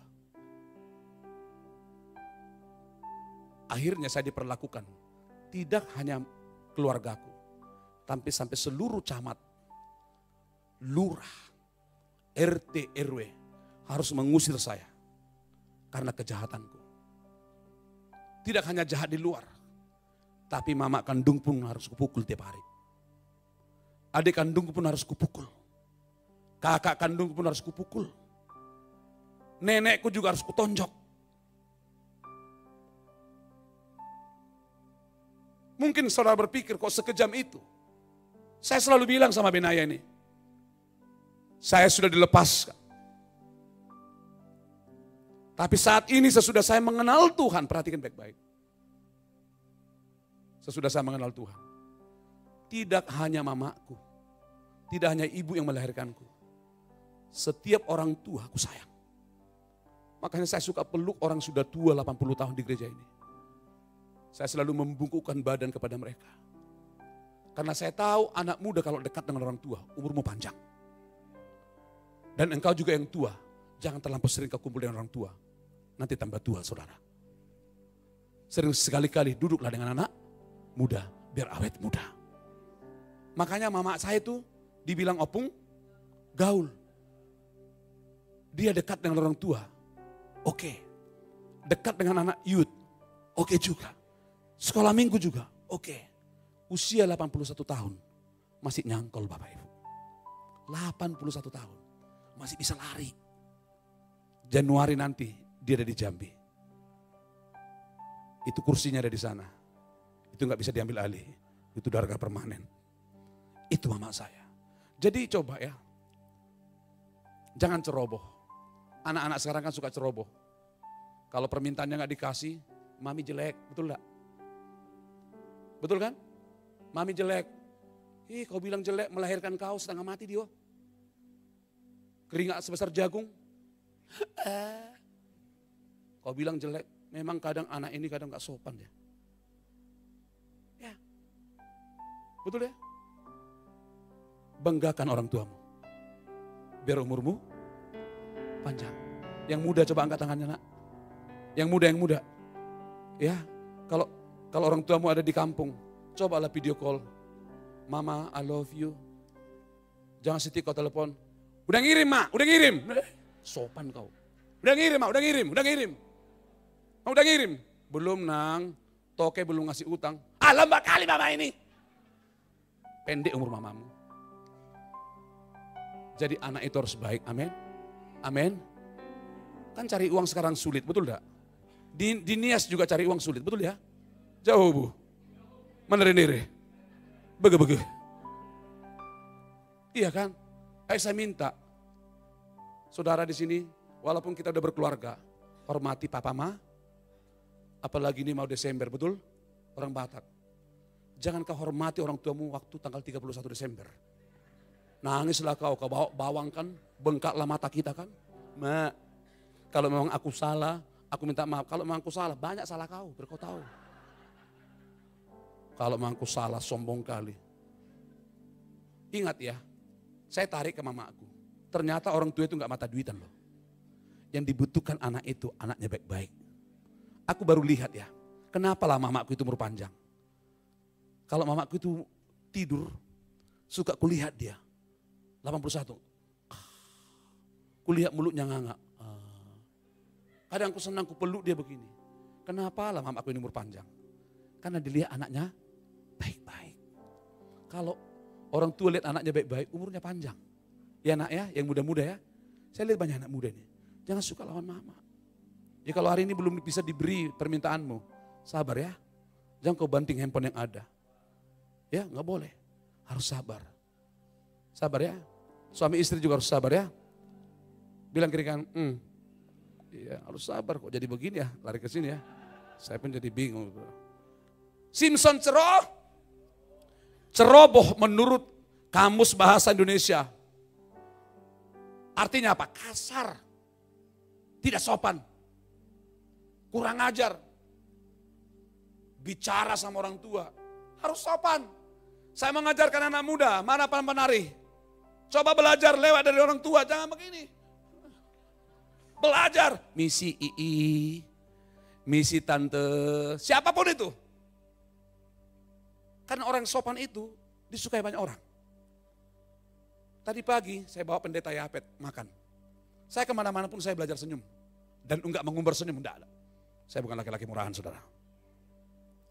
Akhirnya saya diperlakukan. Tidak hanya keluargaku. Tapi sampai seluruh camat, lurah, RT, RW harus mengusir saya karena kejahatanku. Tidak hanya jahat di luar, tapi mama kandung pun harus kupukul tiap hari. Adik kandungku pun harus kupukul. Kakak kandungku pun harus kupukul. Nenekku juga harus kutonjok. Mungkin saudara berpikir kok sekejam itu. Saya selalu bilang sama Benaya ini, saya sudah dilepaskan. Tapi saat ini sesudah saya mengenal Tuhan, perhatikan baik-baik. Sesudah saya mengenal Tuhan. Tidak hanya mamaku, tidak hanya ibu yang melahirkanku. Setiap orang tua aku sayang. Makanya saya suka peluk orang sudah tua 80 tahun di gereja ini. Saya selalu membungkukkan badan kepada mereka. Karena saya tahu anak muda kalau dekat dengan orang tua, umurmu panjang. Dan engkau juga yang tua, jangan terlampau sering kau kumpul dengan orang tua. Nanti tambah tua saudara. Sering sekali-kali duduklah dengan anak muda, biar awet muda. Makanya mama saya itu dibilang opung, gaul. Dia dekat dengan orang tua, oke. Dekat dengan anak youth, oke juga. Sekolah minggu juga, oke. Usia 81 tahun, masih nyangkol Bapak Ibu. 81 tahun, masih bisa lari. Januari nanti dia ada di Jambi. Itu kursinya ada di sana. Itu gak bisa diambil alih. Itu harga permanen. Itu mama saya. Jadi coba ya, jangan ceroboh. Anak-anak sekarang kan suka ceroboh. Kalau permintaannya gak dikasih, mami jelek, betul gak? Betul kan? Mami jelek. Kau bilang jelek, melahirkan kau setengah mati dia. Keringat sebesar jagung. Kau bilang jelek, memang kadang anak ini kadang gak sopan ya. Ya. Betul ya? Banggakan orang tuamu. Biar umurmu panjang. Yang muda coba angkat tangannya nak. Yang muda. Ya, kalau orang tuamu ada di kampung, cobalah video call. Mama, I love you. Jangan setik kau telepon. Udah ngirim mak, udah ngirim. Sopan kau. Udah ngirim mak, udah ngirim. Belum nang, toke belum ngasih utang. Lembak kali mama ini. Pendek umur mamamu. Jadi anak itu harus baik, amin. Amin. Kan cari uang sekarang sulit, betul enggak? Di Nias juga cari uang sulit, betul ya? Jauh bu. Menerendere. Bege-bege. Iya kan? Saya minta. Saudara di sini, walaupun kita udah berkeluarga, hormati papa ma. Apalagi ini mau Desember, betul? Orang Batak. Jangan kau hormati orang tuamu waktu tanggal 31 Desember. Nangislah kau bawa bawang kan, bengkaklah mata kita kan. Ma, kalau memang aku salah, aku minta maaf. Kalau memang aku salah, banyak salah kau, biar kau tahu. Kalau memang aku salah, sombong kali. Ingat ya, saya tarik ke mama aku. Ternyata orang tua itu gak mata duitan loh. yang dibutuhkan anak itu, anaknya baik-baik. Aku baru lihat ya, kenapa lah mamaku itu umur panjang. Kalau mamaku itu tidur, suka kulihat dia, 81. Kulihat mulutnya nganga. Kadang aku senang, ku peluk dia begini. Kenapa lah mamaku ini umur panjang? Karena dilihat anaknya baik-baik. Kalau orang tua lihat anaknya baik-baik, umurnya panjang. Ya nak ya, yang muda-muda ya. Saya lihat banyak anak muda ini. Jangan suka lawan mama. Ya kalau hari ini belum bisa diberi permintaanmu, sabar ya. Jangan kau banting handphone yang ada. Ya nggak boleh, harus sabar. Sabar ya. Suami istri juga harus sabar ya. Bilang kiri kanan, iya harus sabar kok jadi begini ya, lari ke sini ya. Saya pun jadi bingung. Simpson ceroboh menurut Kamus Bahasa Indonesia. Artinya apa? Kasar, tidak sopan, kurang ajar. Bicara sama orang tua, harus sopan. Saya mengajarkan anak muda, mana penari. Coba belajar lewat dari orang tua, jangan begini. Belajar, misi ii, misi tante, siapapun itu. Karena orang sopan itu disukai banyak orang. Tadi pagi saya bawa pendeta Yapet makan. Saya kemana-mana pun saya belajar senyum. Dan enggak mengumbar senyum, enggak ada. Saya bukan laki-laki murahan saudara.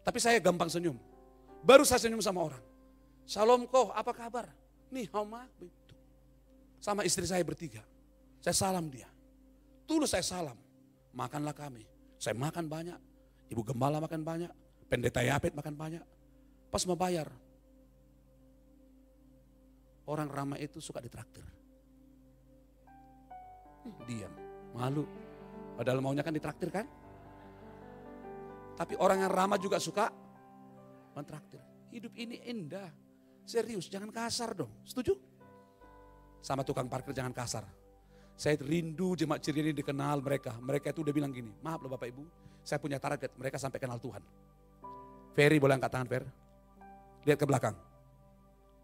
Tapi saya gampang senyum. Baru saya senyum sama orang. Shalom kok, apa kabar? Nih, hama. Sama istri saya bertiga. Saya salam dia. Tulus saya salam. Makanlah kami. Saya makan banyak. Ibu Gembala makan banyak. Pendeta Yapet makan banyak. Pas mau bayar. Orang ramah itu suka ditraktir. Diam, malu. Padahal maunya kan ditraktir kan? Tapi orang yang ramah juga suka mentraktir. Hidup ini indah. Serius, jangan kasar dong. Setuju? Sama tukang parkir jangan kasar. Saya rindu jemaat ceria ini dikenal mereka. Mereka itu udah bilang gini, maaf loh Bapak Ibu, saya punya target, mereka sampai kenal Tuhan. Ferry boleh angkat tangan Fer? Lihat ke belakang.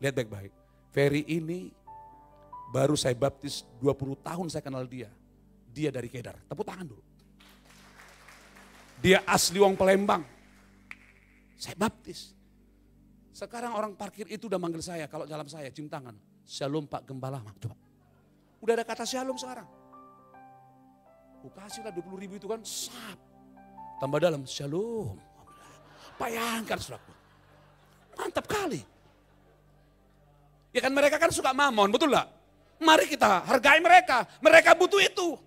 Lihat baik-baik. Ferry ini baru saya baptis 20 tahun saya kenal dia. Dia dari Kedar. Tepuk tangan dulu. Dia asli wong Palembang. Saya baptis. Sekarang orang parkir itu udah manggil saya. Kalau dalam saya cium tangan. Shalom Pak Gembala. Coba. Udah ada kata shalom sekarang. Kasihlah 20.000 itu kan. Sap. Tambah dalam shalom. Bayangkan saudaraku. Mantap kali. Ya kan mereka kan suka mamon, betul gak? Mari kita hargai mereka. Mereka butuh itu.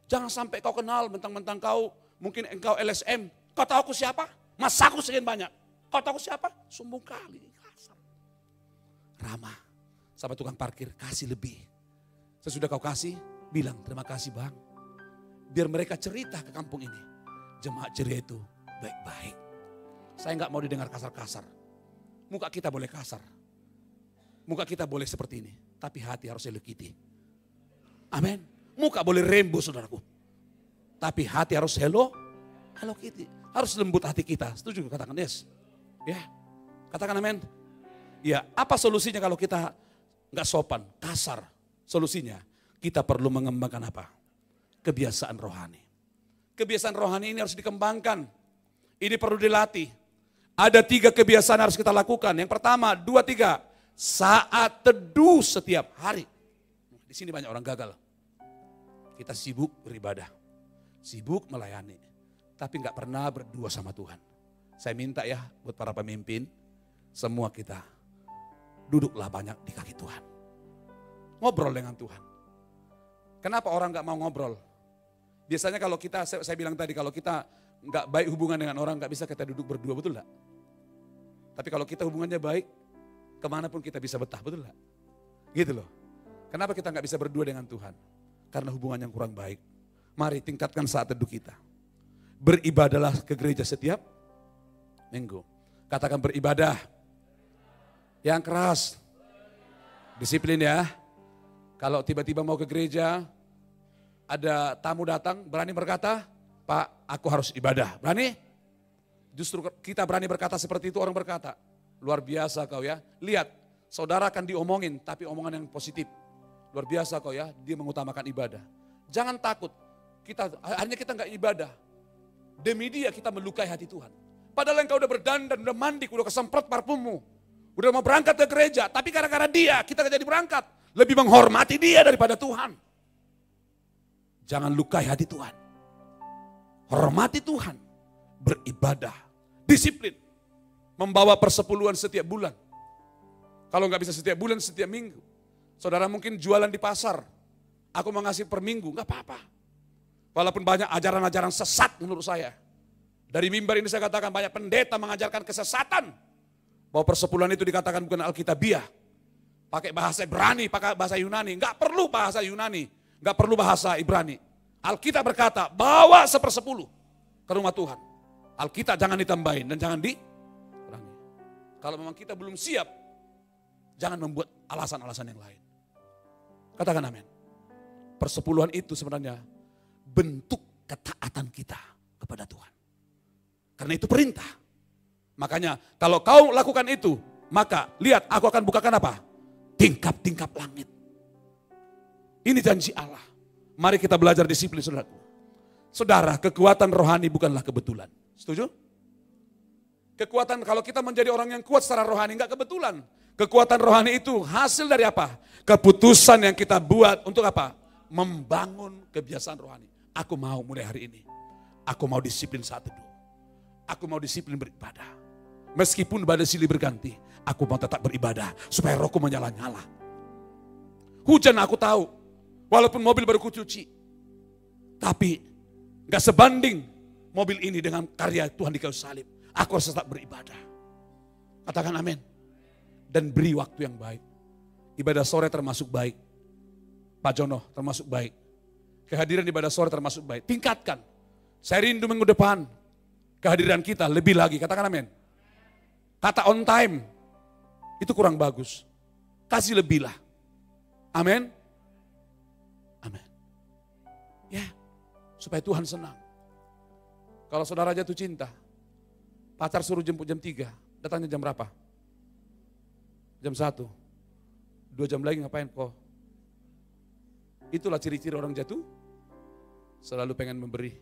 Jangan sampai kau kenal mentang-mentang kau, mungkin engkau LSM. Kau tahu aku siapa? Masa aku sekian banyak. Kau tahu aku siapa? Sombong kali. Kasar. Ramah. Sama tukang parkir, kasih lebih. Sesudah kau kasih, bilang terima kasih bang. Biar mereka cerita ke kampung ini. Jemaat ceria itu baik-baik. Saya nggak mau didengar kasar-kasar. Muka kita boleh kasar. Muka kita boleh seperti ini, tapi hati harus Hello Kitty. Amin. Muka boleh rainbow saudaraku. Tapi hati harus Hello Kitty. Harus lembut hati kita. Setuju? Katakan yes. Ya. Katakan amin. Ya, apa solusinya kalau kita nggak sopan, kasar? Solusinya kita perlu mengembangkan apa? Kebiasaan rohani. Kebiasaan rohani ini harus dikembangkan. Ini perlu dilatih. Ada 3 kebiasaan harus kita lakukan. Yang pertama, 2, 3. Saat teduh setiap hari. Di sini banyak orang gagal. Kita sibuk beribadah. Sibuk melayani. Tapi nggak pernah berdua sama Tuhan. Saya minta ya buat para pemimpin. Semua kita duduklah banyak di kaki Tuhan. Ngobrol dengan Tuhan. Kenapa orang nggak mau ngobrol? Biasanya kalau kita, saya bilang tadi, kalau kita nggak baik hubungan dengan orang, nggak bisa kita duduk berdua, betul nggak? Tapi kalau kita hubungannya baik, kemanapun kita bisa betah, betul nggak? Gitu loh. Kenapa kita nggak bisa berdua dengan Tuhan? Karena hubungan yang kurang baik. Mari tingkatkan saat teduh kita. Beribadahlah ke gereja setiap minggu. Katakan beribadah. Yang keras. Disiplin ya. Kalau tiba-tiba mau ke gereja, ada tamu datang, berani berkata, Pak, aku harus ibadah. Berani? Justru kita berani berkata seperti itu, orang berkata, luar biasa kau ya. Lihat, saudara akan diomongin, tapi omongan yang positif. Luar biasa kau ya, dia mengutamakan ibadah. Jangan takut, Akhirnya kita nggak ibadah. Demi dia kita melukai hati Tuhan. Padahal engkau udah berdandan, udah mandi, udah kesemprot parfummu. Udah mau berangkat ke gereja, tapi gara-gara dia kita gak jadi berangkat. Lebih menghormati dia daripada Tuhan. Jangan lukai hati Tuhan. Hormati Tuhan. Beribadah. Disiplin. Membawa persepuluhan setiap bulan. Kalau nggak bisa setiap bulan, setiap minggu. Saudara mungkin jualan di pasar. Aku mau ngasih per minggu, nggak apa-apa. Walaupun banyak ajaran-ajaran sesat menurut saya. Dari mimbar ini saya katakan banyak pendeta mengajarkan kesesatan. Bahwa persepuluhan itu dikatakan bukan Alkitabiah. Pakai bahasa Ibrani, pakai bahasa Yunani. Nggak perlu bahasa Yunani, nggak perlu bahasa Ibrani. Alkitab berkata, bawa 1/10 ke rumah Tuhan. Alkitab jangan ditambahin dan jangan dikurangi. Kalau memang kita belum siap, jangan membuat alasan-alasan yang lain. Katakan amin. Persepuluhan itu sebenarnya bentuk ketaatan kita kepada Tuhan. Karena itu perintah. Makanya kalau kau lakukan itu, maka lihat aku akan bukakan apa? Tingkap-tingkap langit. Ini janji Allah. Mari kita belajar disiplin, saudaraku. Saudara, kekuatan rohani bukanlah kebetulan. Setuju? Kekuatan kalau kita menjadi orang yang kuat secara rohani enggak kebetulan. Kekuatan rohani itu hasil dari apa? Keputusan yang kita buat untuk apa? Membangun kebiasaan rohani. Aku mau mulai hari ini. Aku mau disiplin saat teduh. Aku mau disiplin beribadah. Meskipun badai silih berganti, aku mau tetap beribadah supaya rohku menyala-nyala. Hujan aku tahu, walaupun mobil baru kucuci, tapi gak sebanding mobil ini dengan karya Tuhan di kayu salib. Aku harus tetap beribadah. Katakan amin. Dan beri waktu yang baik. Ibadah sore termasuk baik. Pak Jono termasuk baik. Kehadiran ibadah sore termasuk baik. Tingkatkan. Saya rindu minggu depan kehadiran kita lebih lagi. Katakan amin. Kata on time itu kurang bagus. Kasih lebih lah. Amin. Amin. Ya, supaya Tuhan senang. Kalau saudara jatuh cinta, pacar suruh jemput jam 3, datangnya jam berapa? Jam 1. 2 jam lagi ngapain kok? Itulah ciri-ciri orang jatuh. Selalu pengen memberi.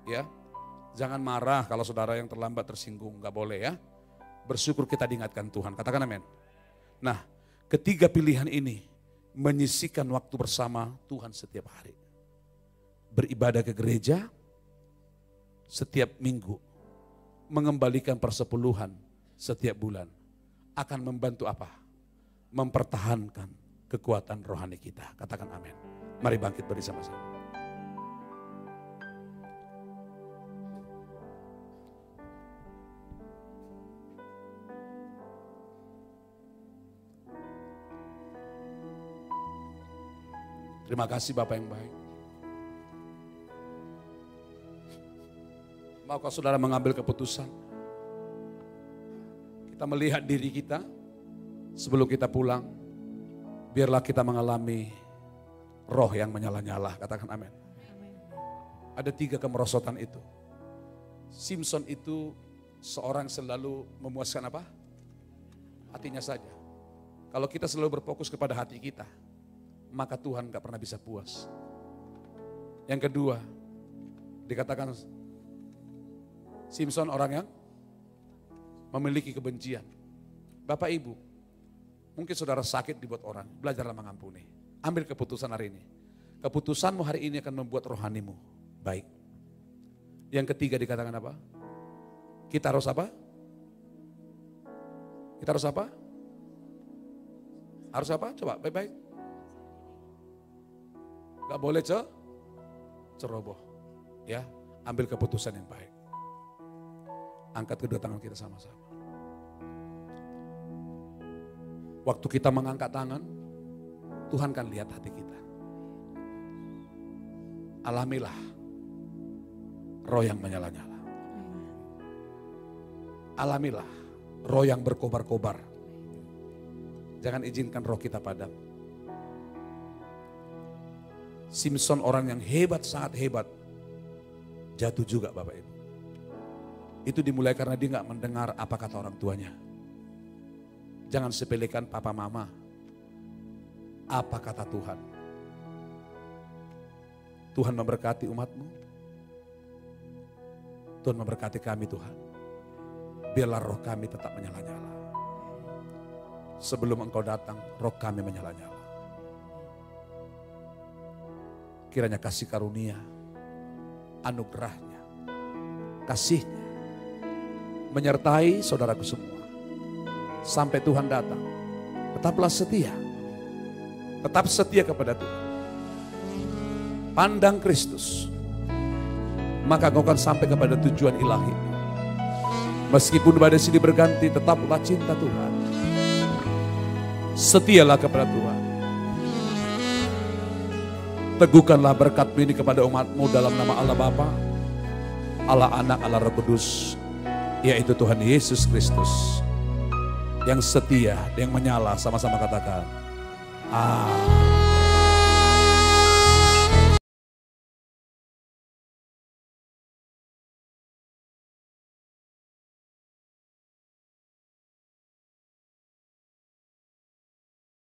Ya, jangan marah kalau saudara yang terlambat tersinggung, gak boleh ya. Bersyukur kita diingatkan Tuhan, katakan amin. Nah, ketiga pilihan ini menyisihkan waktu bersama Tuhan setiap hari. Beribadah ke gereja setiap minggu, mengembalikan persepuluhan setiap bulan, akan membantu apa? Mempertahankan kekuatan rohani kita. Katakan amin. Mari bangkit bersama-sama. Terima kasih Bapak yang baik. Maukah saudara mengambil keputusan? Kita melihat diri kita sebelum kita pulang. Biarlah kita mengalami roh yang menyala-nyala. Katakan amin. Ada 3 kemerosotan itu. Simpson itu seorang selalu memuaskan apa? Hatinya saja. Kalau kita selalu berfokus kepada hati kita, maka Tuhan gak pernah bisa puas. Yang kedua, dikatakan Simpson orang yang memiliki kebencian. Bapak Ibu, mungkin saudara sakit dibuat orang, belajarlah mengampuni. Ambil keputusan hari ini. Keputusanmu hari ini akan membuat rohanimu baik. Yang ketiga dikatakan apa? Kita harus apa? Kita harus apa? Harus apa? Coba baik-baik. Gak boleh ceroboh. Ya, ambil keputusan yang baik. Angkat kedua tangan kita sama-sama. Waktu kita mengangkat tangan, Tuhan kan lihat hati kita. Alamilah roh yang menyala-nyala. Alamilah roh yang berkobar-kobar. Jangan izinkan roh kita padam. Simpson orang yang hebat, sangat hebat. Jatuh juga Bapak Ibu. Itu dimulai karena dia gak mendengar apa kata orang tuanya. Jangan sepelekan papa mama. Apa kata Tuhan? Tuhan memberkati umat-Mu. Tuhan memberkati kami Tuhan. Biarlah roh kami tetap menyala-nyala. Sebelum Engkau datang, roh kami menyala-nyala. Kiranya kasih karunia, anugerahnya, kasihnya, menyertai saudaraku semua. Sampai Tuhan datang, tetaplah setia. Tetap setia kepada Tuhan. Pandang Kristus, maka engkau akan sampai kepada tujuan ilahi. Meskipun badai sini berganti, tetaplah cinta Tuhan. Setialah kepada Tuhan. Teguhkanlah berkat-Mu ini kepada umat-Mu dalam nama Allah Bapa, Allah Anak, Allah Roh Kudus, yaitu Tuhan Yesus Kristus. Yang setia, yang menyala, sama-sama katakan, Amin.